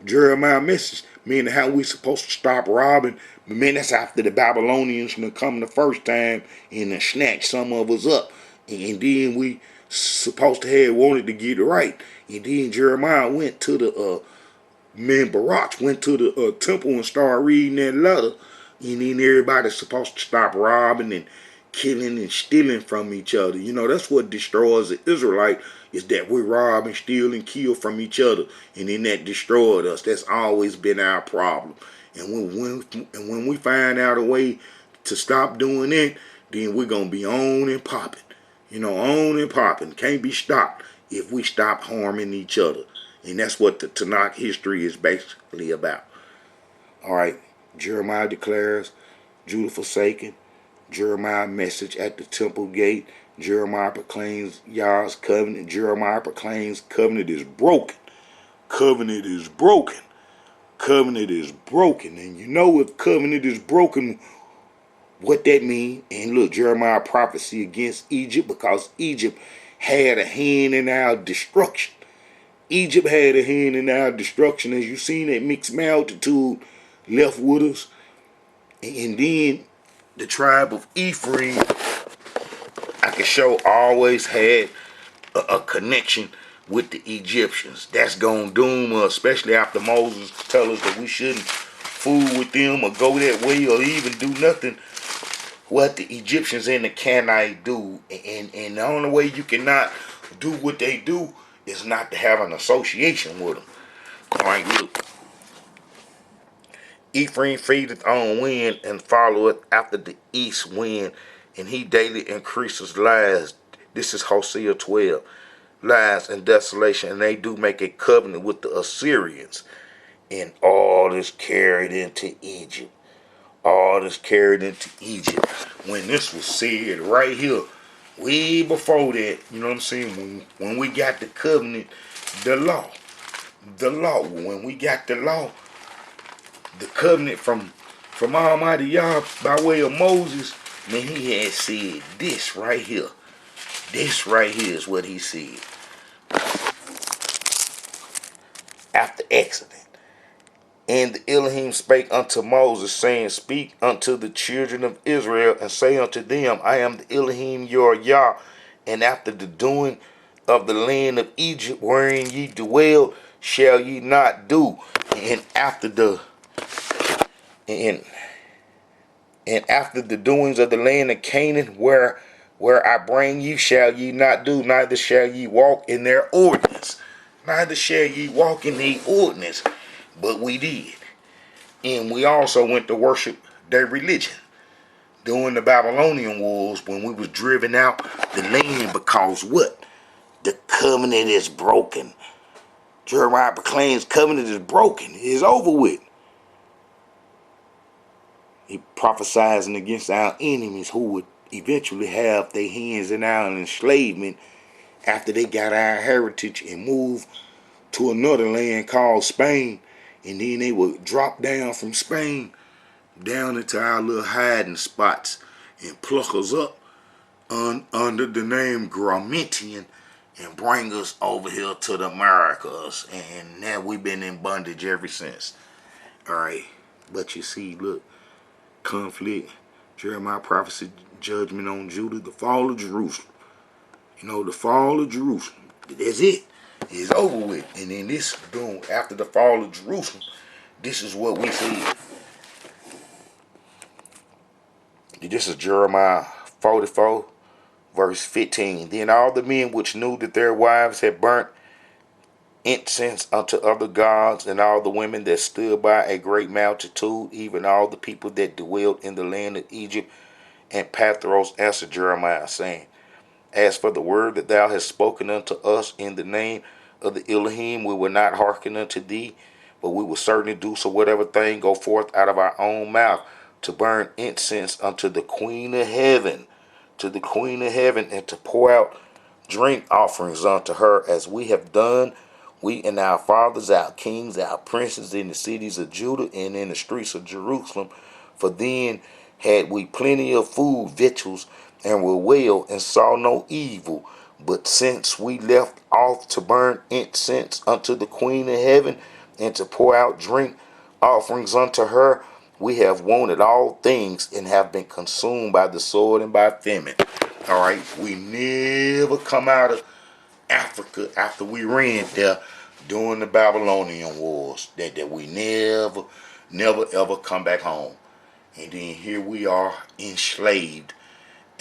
Jeremiah message, meaning how we supposed to stop robbing. But man, that's after the Babylonians come the first time and snatch some of us up. And then we supposed to have wanted to get it right. And then Jeremiah went to the Barak went to the temple and started reading that letter. And then everybody's supposed to stop robbing and killing and stealing from each other. That's what destroys the Israelite, is that we rob and steal and kill from each other. And then that destroyed us. That's always been our problem. And when we find out a way to stop doing that, then we're going to be on and popping. On and popping. Can't be stopped if we stop harming each other. And that's what the Tanakh history is basically about. All right. Jeremiah declares Judah forsaken. Jeremiah message at the temple gate. Jeremiah proclaims Yah's covenant. Jeremiah proclaims covenant is broken. Covenant is broken. Covenant is broken. And if covenant is broken, what that means. And look, Jeremiah prophecy against Egypt, because Egypt had a hand in our destruction. Egypt had a hand in our destruction. As you seen, that mixed multitude left with us. And then the tribe of Ephraim, I can show, always had a connection with the Egyptians. That's gonna doom us, especially after Moses tell us that we shouldn't fool with them or go that way or even do nothing what the Egyptians and the Canaanites do. And the only way you cannot do what they do is not to have an association with them. Alright, look. Ephraim feedeth on wind and followeth after the east wind, and he daily increases lies. This is Hosea 12. Lies and desolation, and they do make a covenant with the Assyrians, and all is carried into Egypt. All is carried into Egypt. When this was said right here, way before that, you know what I'm saying? When we got the covenant, the law, when we got the law, the covenant from Almighty Yah by way of Moses, man, he had said this right here. This right here is what he said after Exodus. And the Elohim spake unto Moses, saying, speak unto the children of Israel, and say unto them, I am the Elohim your Yah, and after the doing of the land of Egypt, wherein ye dwell, shall ye not do. And after the doings of the land of Canaan, where I bring you, shall ye not do, neither shall ye walk in their ordinance. Neither shall ye walk in their ordinance. But we did. And we also went to worship their religion during the Babylonian wars when we was driven out the land because what? The covenant is broken. Jeremiah proclaims covenant is broken. It is over with. He prophesizing against our enemies who would eventually have their hands in our enslavement after they got our heritage and moved to another land called Spain. And then they would drop down from Spain down into our little hiding spots and pluck us up under the name Gramentian and bring us over here to the Americas. And now we've been in bondage ever since. Alright, but you see, look, conflict, Jeremiah prophecy, judgment on Judah, the fall of Jerusalem. You know, the fall of Jerusalem. That's it. It's over with. And then this doom after the fall of Jerusalem, this is what we see. This is Jeremiah 44, verse 15. Then all the men which knew that their wives had burnt incense unto other gods, and all the women that stood by a great multitude, even all the people that dwelt in the land of Egypt and Pathros, answered Jeremiah, saying, as for the word that thou hast spoken unto us in the name of the Elohim, we will not hearken unto thee, but we will certainly do so whatever thing go forth out of our own mouth, to burn incense unto the Queen of Heaven, and to pour out drink offerings unto her, as we have done, we and our fathers, our kings, our princes, in the cities of Judah and in the streets of Jerusalem. For then had we plenty of food, victuals, and were well, and saw no evil. But since we left off to burn incense unto the Queen of Heaven, and to pour out drink offerings unto her, we have wanted all things, and have been consumed by the sword and by famine. Alright, we never come out of Africa after we ran there during the Babylonian wars. That we never ever come back home. And then here we are enslaved,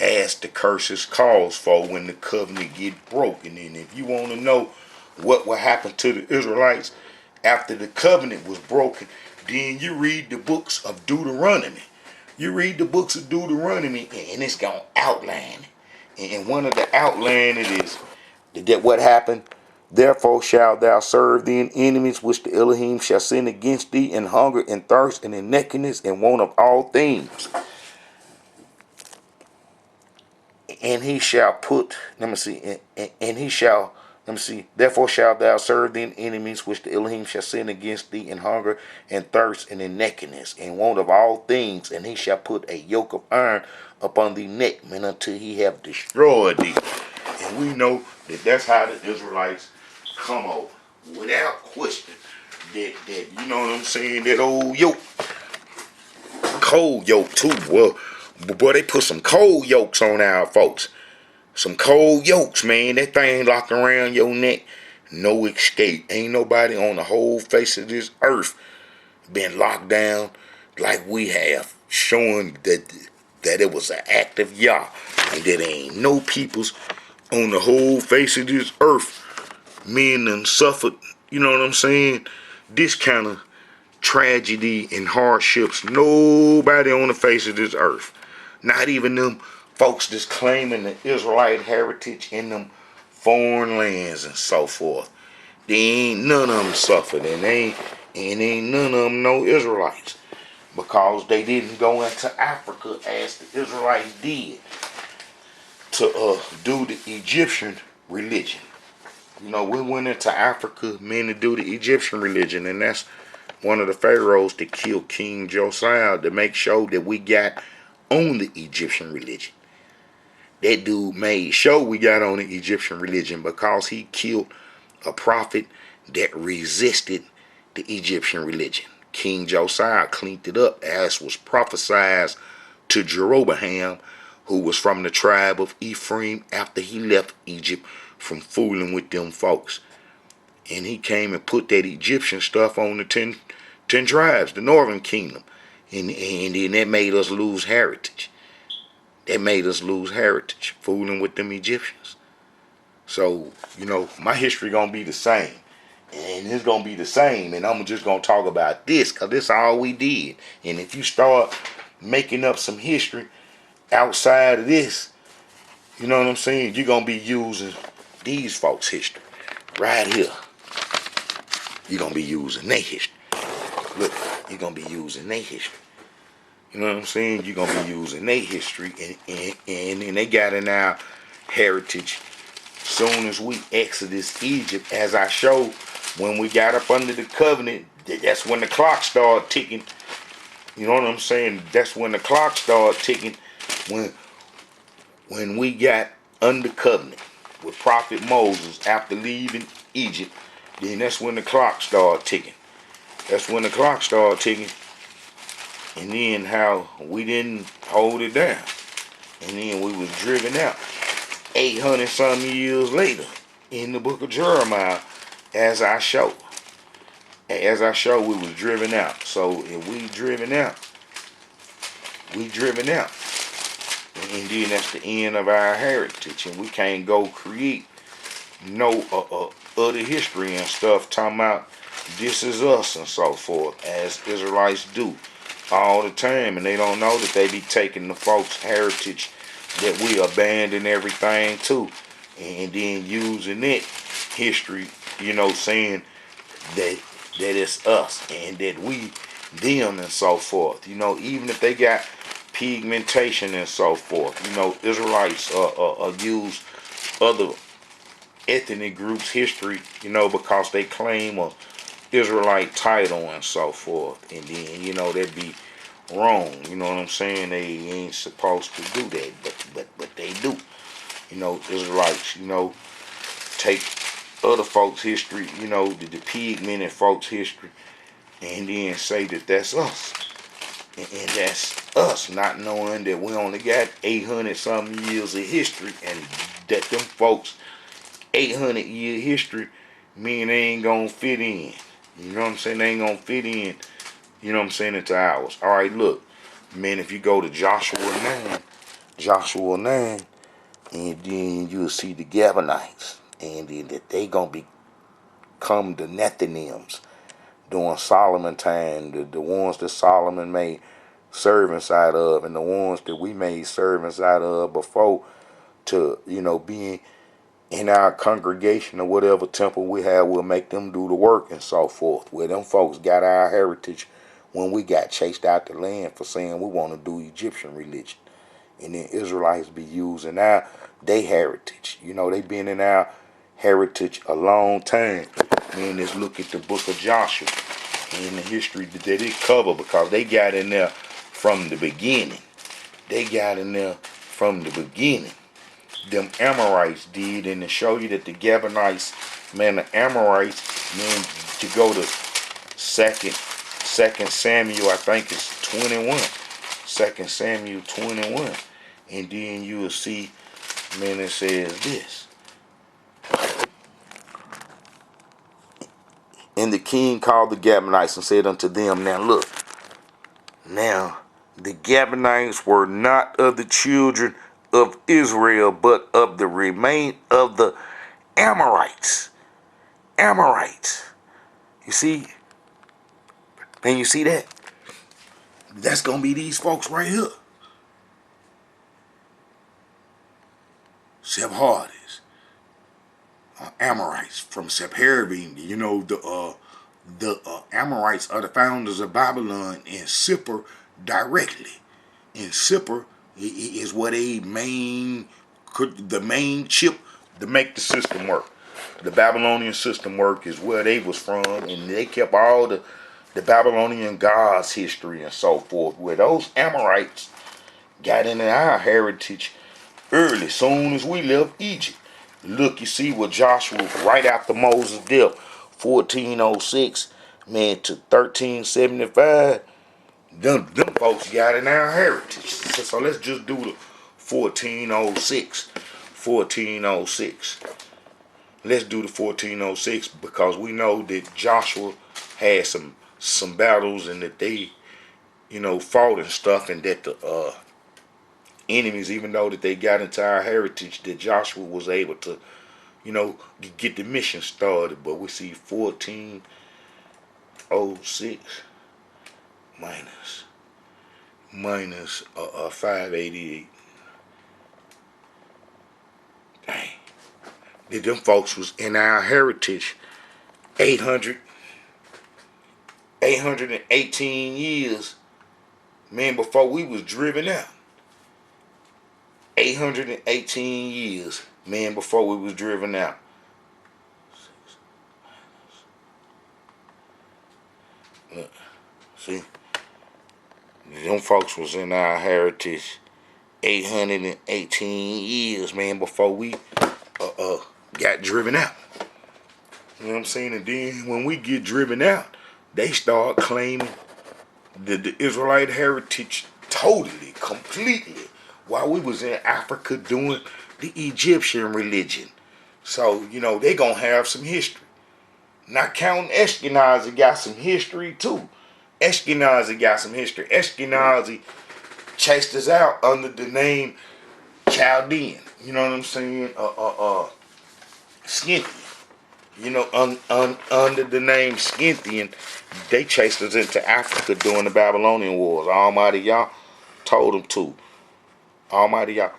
as the curses calls for when the covenant get broken. And if you want to know what will happen to the Israelites after the covenant was broken, then you read the books of Deuteronomy. You read the books of Deuteronomy, and it's going to outline. And one of the outline it is that what happened. Therefore shalt thou serve thine enemies, which the Elohim shall send against thee, in hunger and thirst and in nakedness and want of all things. And he shall put, therefore shalt thou serve thine enemies, which the Elohim shall send against thee, in hunger and thirst and in nakedness and want of all things. And he shall put a yoke of iron upon thee neck, man, until he have destroyed thee. And we know that that's how the Israelites come over, without question. That you know what I'm saying, that old yoke, cold yoke too. Well, But boy, they put some cold yokes on our folks. Some cold yokes, man. That thing locked around your neck. No escape. Ain't nobody on the whole face of this earth been locked down like we have, showing that it was an act of Yah, and that ain't no peoples on the whole face of this earth men done suffered, you know what I'm saying, this kind of tragedy and hardships. Nobody on the face of this earth, not even them folks that's claiming the Israelite heritage in them foreign lands and so forth. They ain't none of them suffered, and ain't none of them no Israelites, because they didn't go into Africa as the Israelites did to do the Egyptian religion. You know, we went into Africa, men, to do the Egyptian religion, and that's one of the pharaohs that killed King Josiah to make sure that we got on the Egyptian religion. That dude made sure we got on the Egyptian religion because he killed a prophet that resisted the Egyptian religion. King Josiah cleaned it up, as was prophesied to Jeroboam, who was from the tribe of Ephraim after he left Egypt from fooling with them folks. And he came and put that Egyptian stuff on the 10 tribes, the northern kingdom. And then that made us lose heritage. That made us lose heritage, fooling with them Egyptians. So, you know, my history gonna be the same. And it's gonna be the same. And I'm just gonna talk about this, because this all we did. And if you start making up some history outside of this, you know what I'm saying, you're gonna be using these folks' history. Right here. You're gonna be using their history. Look, you're gonna be using their history. You know what I'm saying? You're gonna be using their history, and they got in our heritage. Soon as we exodus Egypt, as I showed, when we got up under the covenant, that's when the clock started ticking. You know what I'm saying? That's when the clock started ticking. When we got under covenant with Prophet Moses after leaving Egypt, then that's when the clock started ticking. That's when the clock started ticking. And then how we didn't hold it down. And then we was driven out 800 some years later in the book of Jeremiah, as I showed. As I showed, we was driven out. So if we driven out, we driven out. And then that's the end of our heritage. And we can't go create no other history and stuff talking about this is us and so forth, as Israelites do all the time. And they don't know that they be taking the folks' heritage that we abandon everything to, and then using it history, you know, saying that it's us and that we them and so forth. You know, even if they got pigmentation and so forth, you know, Israelites use other ethnic groups' history, you know, because they claim a Israelite title and so forth, and then, you know, that'd be wrong. You know what I'm saying? They ain't supposed to do that, but they do. You know, Israelites, you know, take other folks' history, you know, the pigmented folks' history, and then say that that's us. And that's us, not knowing that we only got 800 some years of history, and that them folks 800-year history mean they ain't gonna fit in. You know what I'm saying? They ain't gonna fit in, you know what I'm saying, into ours. Alright, look, man, if you go to Joshua 9, and then you'll see the Gabonites, and then that they gonna become the Nethinims during Solomon time, the ones that Solomon made servants out of, and the ones that we made servants out of before, to, you know, being in our congregation or whatever temple we have, we'll make them do the work and so forth. Where them folks got our heritage when we got chased out the land for saying we want to do Egyptian religion. And then Israelites be using our they heritage. You know, they been in our heritage a long time. Man, let's look at the book of Joshua and the history that it cover, because they got in there from the beginning. They got in there from the beginning. Them Amorites did, and to show you that the Gabonites, man, the Amorites, man, to go to second Samuel, I think it's 21. 2 Samuel 21. And then you will see, man, it says this. And the king called the Gabonites and said unto them, now look, now the Gabonites were not of the children of Israel, but of the remain of the Amorites. Amorites. You see? And you see that? That's going to be these folks right here. Sephardics, Amorites from Sephardim. You know, the Amorites are the founders of Babylon and Sippar directly. And Sippar is what the main chip to make the system work. The Babylonian system work is where they was from, and they kept all the Babylonian gods' history and so forth. Where those Amorites got into our heritage early, soon as we left Egypt. Look, you see what Joshua, right after Moses' death, 1406, man, to 1375, them folks got in our heritage. So let's just do the 1406. 1406. Let's do the 1406 because we know that Joshua had some battles and that they, fought and stuff, and that the enemies, even though that they got into our heritage, that Joshua was able to, get the mission started. But we see 1406 minus 588. Dang. That them folks was in our heritage 818 years, man, before we was driven out. 818 years, man, before we was driven out. Look, see, them folks was in our heritage 818 years, man, before we got driven out. You know what I'm saying? And then when we get driven out, they start claiming the Israelite heritage totally, completely, while we was in Africa doing the Egyptian religion. So, they gonna have some history. Not counting Ashkenazi got some history too. Ashkenazi got some history. Ashkenazi chased us out under the name Chaldean. You know what I'm saying? Scythian. Under the name Scythian, they chased us into Africa during the Babylonian Wars. Almighty Yah told them to. Almighty Yah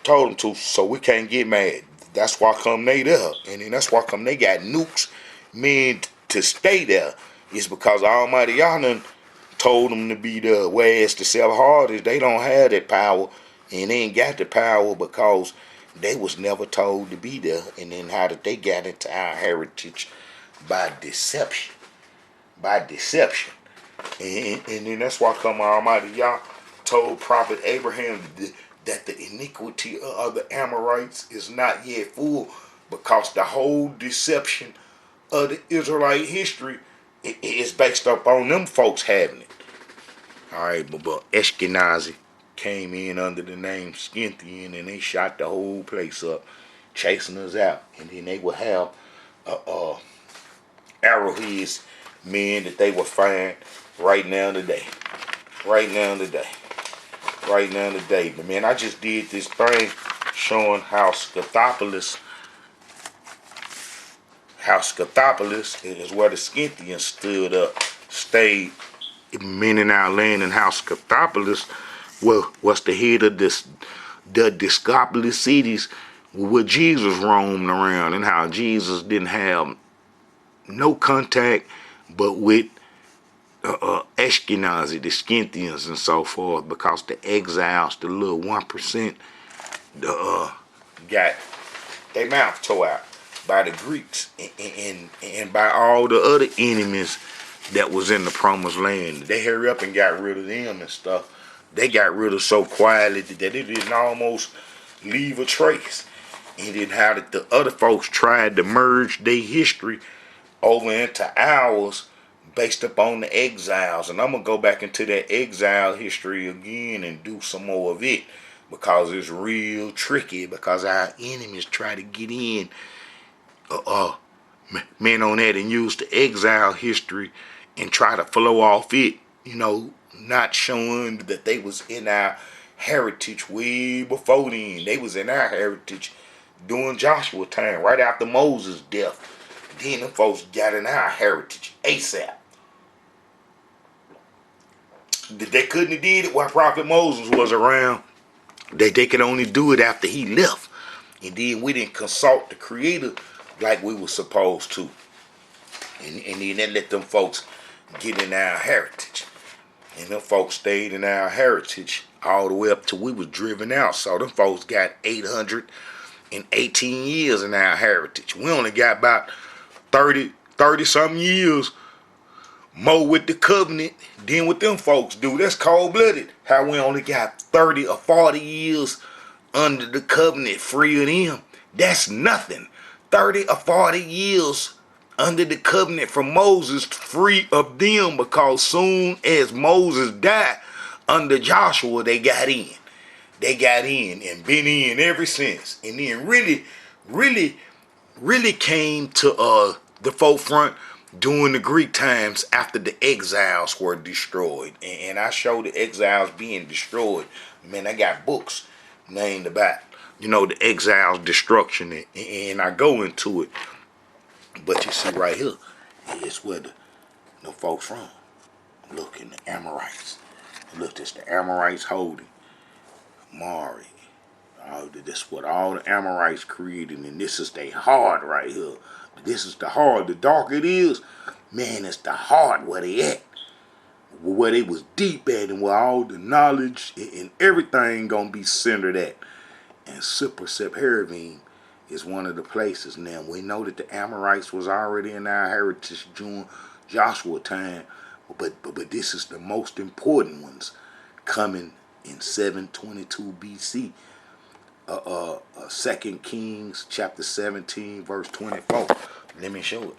told them to, so we can't get mad. That's why come they there. And then that's why come they got nukes, men, to stay there. It's because Almighty Yah done told them to be there. Whereas the Sephardics, they don't have that power, and they ain't got the power because they was never told to be there. And then how did they get into our heritage? By deception. By deception. And then that's why come Almighty Yah told Prophet Abraham that the iniquity of the Amorites is not yet full, because the whole deception of the Israelite history is based up on them folks having it. Alright, but Ashkenazi came in under the name Scythian, and they shot the whole place up, chasing us out. And then they would have arrowheads, men, that they would find right now today. Right now today. Right now today. But man, I just did this thing showing how Scythopolis is where the Scythians stood up, stayed, meaning our land, and how Scythopolis was the head of the Discopolis cities where Jesus roamed around, and how Jesus didn't have no contact but with Ashkenazi, the Scythians, and so forth, because the exiles, the little 1%, got their mouth tore out by the Greeks and by all the other enemies that was in the promised land. They hurry up and got rid of them and stuff. They got rid of so quietly that they didn't almost leave a trace. And then how did the other folks tried to merge their history over into ours based upon the exiles. And I'm going to go back into that exile history again and do some more of it, because it's real tricky, because our enemies try to get in men on that and use the exile history and try to flow off it, not showing that they was in our heritage way before then. They was in our heritage during Joshua time, right after Moses' death. Then them folks got in our heritage ASAP. They couldn't have did it while Prophet Moses was around. They could only do it after he left. And then we didn't consult the Creator like we were supposed to. And then that let them folks get in our heritage. And them folks stayed in our heritage all the way up till we was driven out. So them folks got 818 years in our heritage. We only got about 30 something years more with the covenant than what them folks do. That's cold-blooded. How we only got 30 or 40 years under the covenant free of them. That's nothing. 30 or 40 years under the covenant from Moses free of them, because soon as Moses died under Joshua, they got in. They got in and been in ever since. And then really came to the forefront during the Greek times after the exiles were destroyed. And I show the exiles being destroyed. Man, I got books named about, the exiles' destruction. And I go into it. But you see right here, it's where the folks from. Look, in the Amorites. Look, this the Amorites holding. Mari. This is what all the Amorites created. And this is their heart right here. This is the heart. The darker it is, man, it's the heart where they at. Where they was deep at, and where all the knowledge and everything gonna be centered at. And Sepharvaim is one of the places. Now, we know that the Amorites was already in our heritage during Joshua time, but this is the most important ones, coming in 722 BC. 2 Kings chapter 17 verse 24. Let me show it.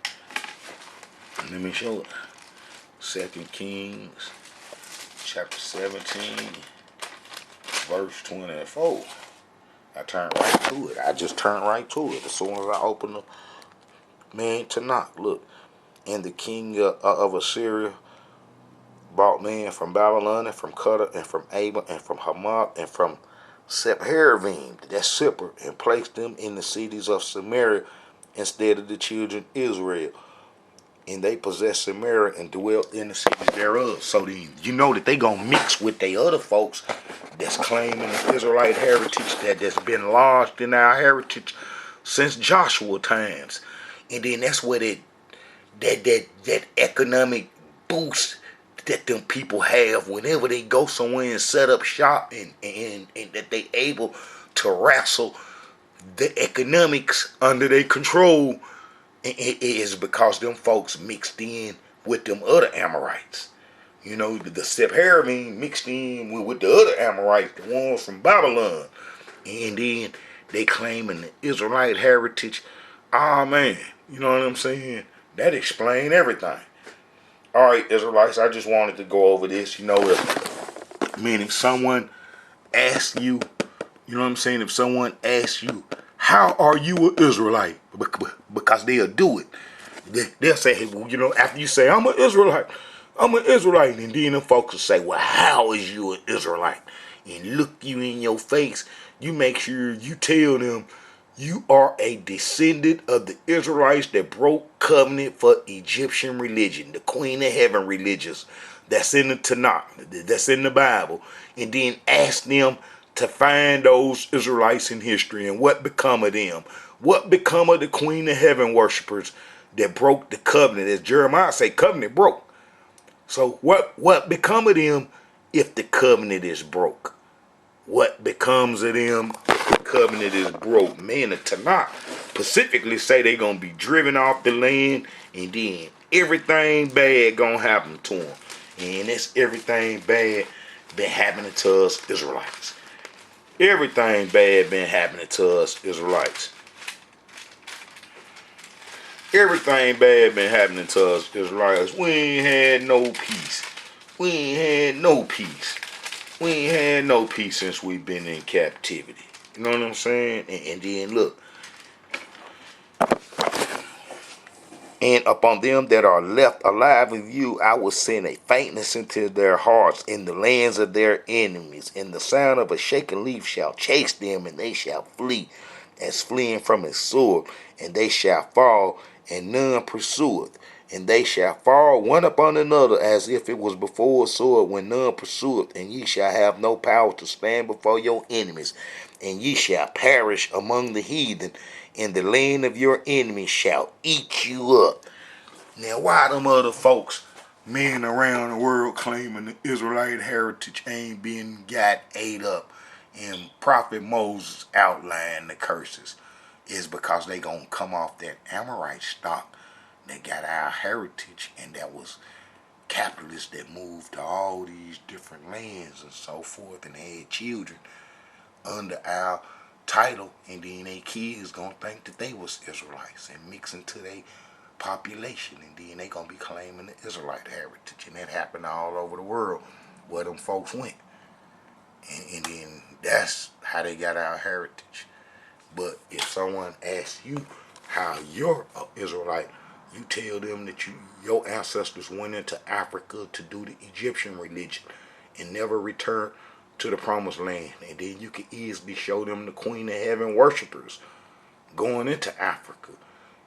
2 Kings chapter 17 verse 24. I turned right to it. I just turned right to it as soon as I opened the Tanakh. Look, and the king of Assyria brought men from Babylon and from Cutter and from Abel and from Hamath and from Sepharvaim, that's Sippar, and placed them in the cities of Samaria instead of the children of Israel. And they possessed Samaria and dwelt in the cities thereof. So then you know that they gonna mix with they other folks that's claiming the Israelite heritage that's been lodged in our heritage since Joshua times. And then that's where that economic boost that them people have whenever they go somewhere and set up shop, and that they able to wrestle the economics under their control. It is because them folks mixed in with them other Amorites. The Sepharvaim mixed in with the other Amorites, the ones from Babylon. And then they claiming the Israelite heritage. Ah, man, you know what I'm saying? That explain everything. All right, Israelites, I just wanted to go over this. Meaning someone asks you, if someone asks you, how are you an Israelite? Because they'll do it. They'll say, well, after you say, I'm an Israelite. And then them folks will say, well, how is you an Israelite? And look you in your face. You make sure you tell them you are a descendant of the Israelites that broke covenant for Egyptian religion, the Queen of Heaven religions. That's in the Tanakh, that's in the Bible. And then ask them to find those Israelites in history and what become of them. What become of the Queen of Heaven worshipers that broke the covenant? As Jeremiah say, covenant broke. So what become of them if the covenant is broke? What becomes of them if the covenant is broke? Man, the Tanakh specifically say they're going to be driven off the land, and then everything bad going to happen to them. And that's everything bad been happening to us Israelites. Everything bad been happening to us Israelites. Everything bad been happening to us Israelites. We ain't had no peace. We ain't had no peace. We ain't had no peace since we've been in captivity. You know what I'm saying? And then look, and upon them that are left alive of you, I will send a faintness into their hearts in the lands of their enemies. And the sound of a shaken leaf shall chase them, and they shall flee, as fleeing from a sword. And they shall fall, and none pursueth. And they shall fall one upon another, as if it was before a sword, when none pursueth. And ye shall have no power to stand before your enemies. And ye shall perish among the heathen, and the land of your enemies shall eat you up. Now, why them other folks, men around the world, claiming the Israelite heritage ain't been got ate up, and Prophet Moses outlined the curses, is because they gonna come off that Amorite stock that got our heritage, and that was capitalists that moved to all these different lands and so forth, and had children under our title, and then they kids gonna think that they was Israelites and mix into their population, and then they gonna be claiming the Israelite heritage, and that happened all over the world where them folks went, and then that's how they got our heritage. But if someone asks you how you're an Israelite, you tell them that your ancestors went into Africa to do the Egyptian religion and never returned to the promised land. And then you can easily show them the Queen of Heaven worshipers going into Africa.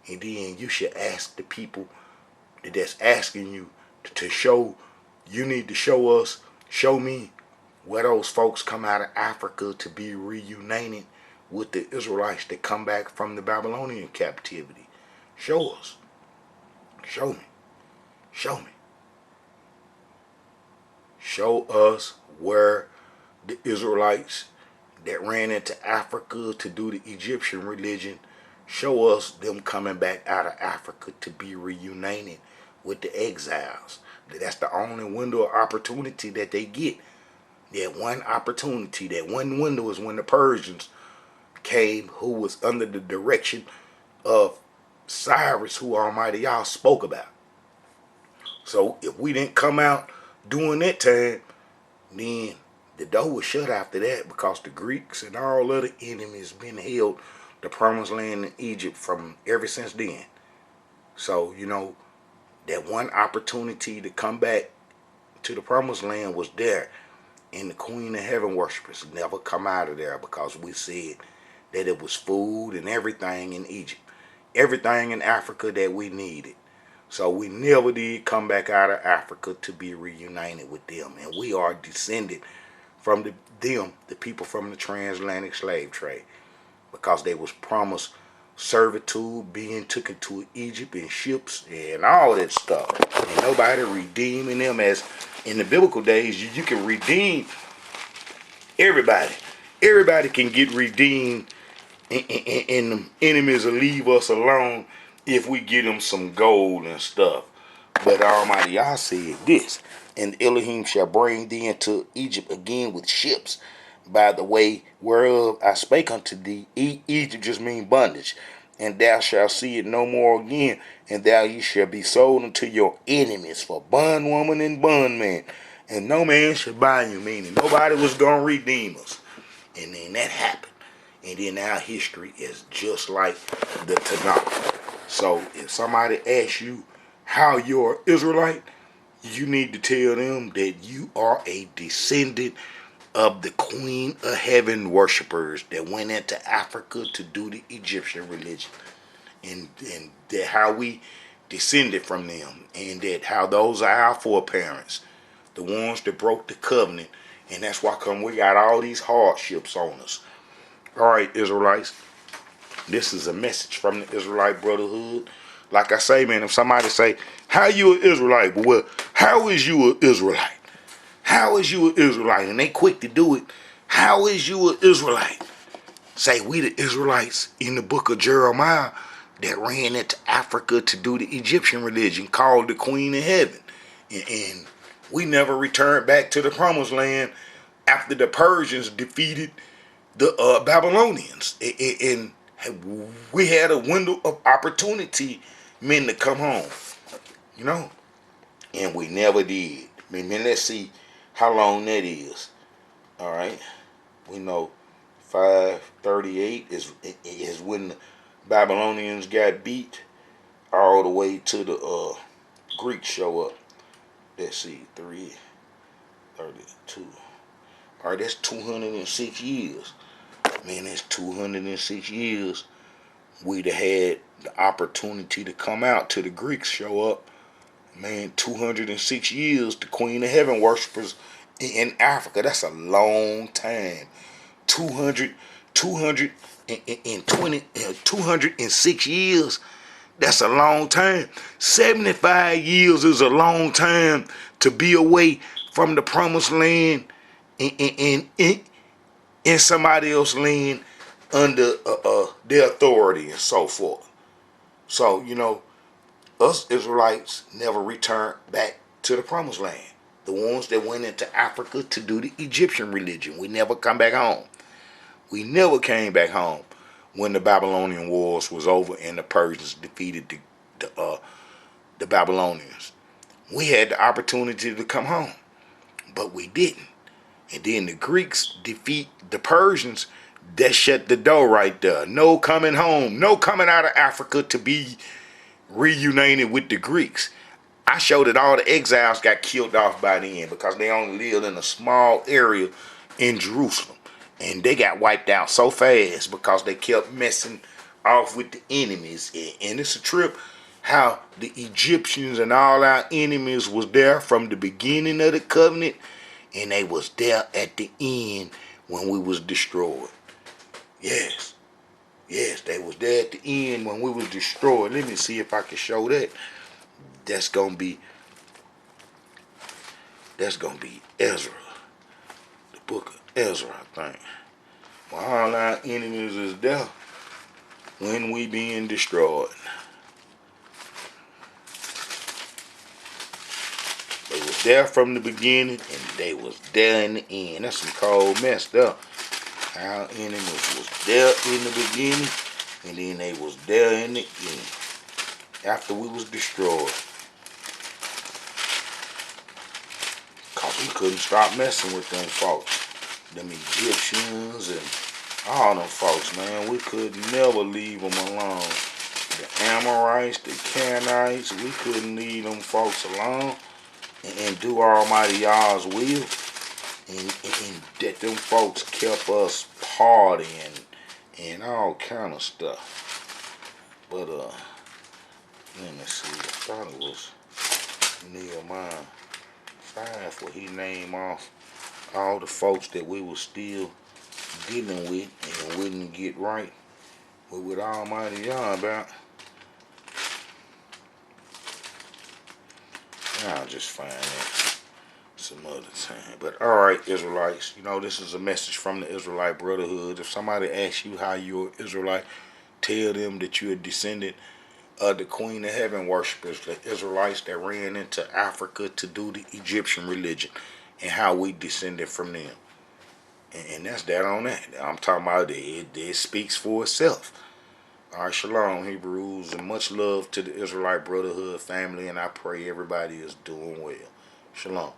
And then you should ask the people that's asking you to show, you need to show me where those folks come out of Africa to be reunited with the Israelites that come back from the Babylonian captivity. Show us. Show me. Show me. Show us where the Israelites that ran into Africa to do the Egyptian religion, show us them coming back out of Africa to be reunited with the exiles. That's the only window of opportunity that they get. That one opportunity, that one window is when the Persians came, who was under the direction of Cyrus, who Almighty Yah spoke about. So if we didn't come out during that time, then the door was shut after that, because the Greeks and all other enemies been held the promised land in Egypt from ever since then. So, that one opportunity to come back to the promised land was there. And the Queen of Heaven worshipers never come out of there, because we said that it was food and everything in Egypt. Everything in Africa that we needed. So we never did come back out of Africa to be reunited with them. And we are descended from the people from the transatlantic slave trade, because they was promised servitude, being taken to Egypt in ships and all that stuff. And nobody redeeming them, as in the biblical days, you can redeem everybody. Everybody can get redeemed, and the enemies will leave us alone if we give them some gold and stuff. But Almighty Yah said this, and Elohim shall bring thee into Egypt again with ships, by the way whereof I spake unto thee. Egypt just mean bondage. And thou shalt see it no more again, and thou ye shall be sold unto your enemies for bondwoman and bondman, and no man shall buy you, meaning nobody was going to redeem us. And then that happened. And then our history is just like the Tanakh. So if somebody asks you how you're an Israelite, you need to tell them that you are a descendant of the Queen of Heaven worshipers that went into Africa to do the Egyptian religion. And that how we descended from them. And that how those are our foreparents. The ones that broke the covenant. And that's why come we got all these hardships on us. Alright, Israelites. This is a message from the Israelite Brotherhood. Like I say, man, if somebody say, how you an Israelite? Well, how is you an Israelite? How is you an Israelite? And they quick to do it. How is you an Israelite? Say, we the Israelites in the book of Jeremiah that ran into Africa to do the Egyptian religion called the Queen of Heaven. And we never returned back to the promised land after the Persians defeated the Babylonians. And we had a window of opportunity men to come home, you know, and we never did. I mean, let's see how long that is. All right, we know 538 is when the Babylonians got beat all the way to the Greeks show up. Let's see, 332. All right, that's 206 years. Man, that's 206 years. We'd have had the opportunity to come out to the Greeks show up. Man, 206 years, the Queen of Heaven worshippers in Africa. That's a long time. 200, 220, 206 years. That's a long time. 75 years is a long time to be away from the promised land in somebody else's land under their authority and so forth. So, us Israelites never returned back to the promised land. The ones that went into Africa to do the Egyptian religion, we never come back home. We never came back home when the Babylonian wars was over and the Persians defeated the Babylonians. We had the opportunity to come home, but we didn't. And then the Greeks defeat the Persians. That shut the door right there. No coming home. No coming out of Africa to be reunited with the Greeks. I showed that all the exiles got killed off by then because they only lived in a small area in Jerusalem. And they got wiped out so fast because they kept messing off with the enemies. And it's a trip how the Egyptians and all our enemies was there from the beginning of the covenant, and they was there at the end when we was destroyed. Yes, they was there at the end when we was destroyed. Let me see if I can show that. That's gonna be Ezra, the book of Ezra, I think. Well, all our enemies is there when we being destroyed. They was there from the beginning, and they was there in the end. That's some cold mess there. Our enemies was there in the beginning, and then they was there in the end. After we was destroyed. Because we couldn't stop messing with them folks. Them Egyptians and all them folks, man. We could never leave them alone. The Amorites, the Canaanites, we couldn't leave them folks alone and do Almighty Yah's will. And that them folks kept us partying and all kind of stuff. But let me see. I thought it was Nehemiah 5 where he named off all the folks that we were still dealing with and wouldn't get right with Almighty Yah about. I'll just find that some other time. But alright, Israelites, this is a message from the Israelite Brotherhood. If somebody asks you how you're an Israelite, tell them that you're a descendant of the Queen of Heaven worshippers, the Israelites that ran into Africa to do the Egyptian religion, and how we descended from them. And that's that on that. I'm talking about it speaks for itself. All right, shalom, Hebrews, and much love to the Israelite Brotherhood family, and I pray everybody is doing well. Shalom.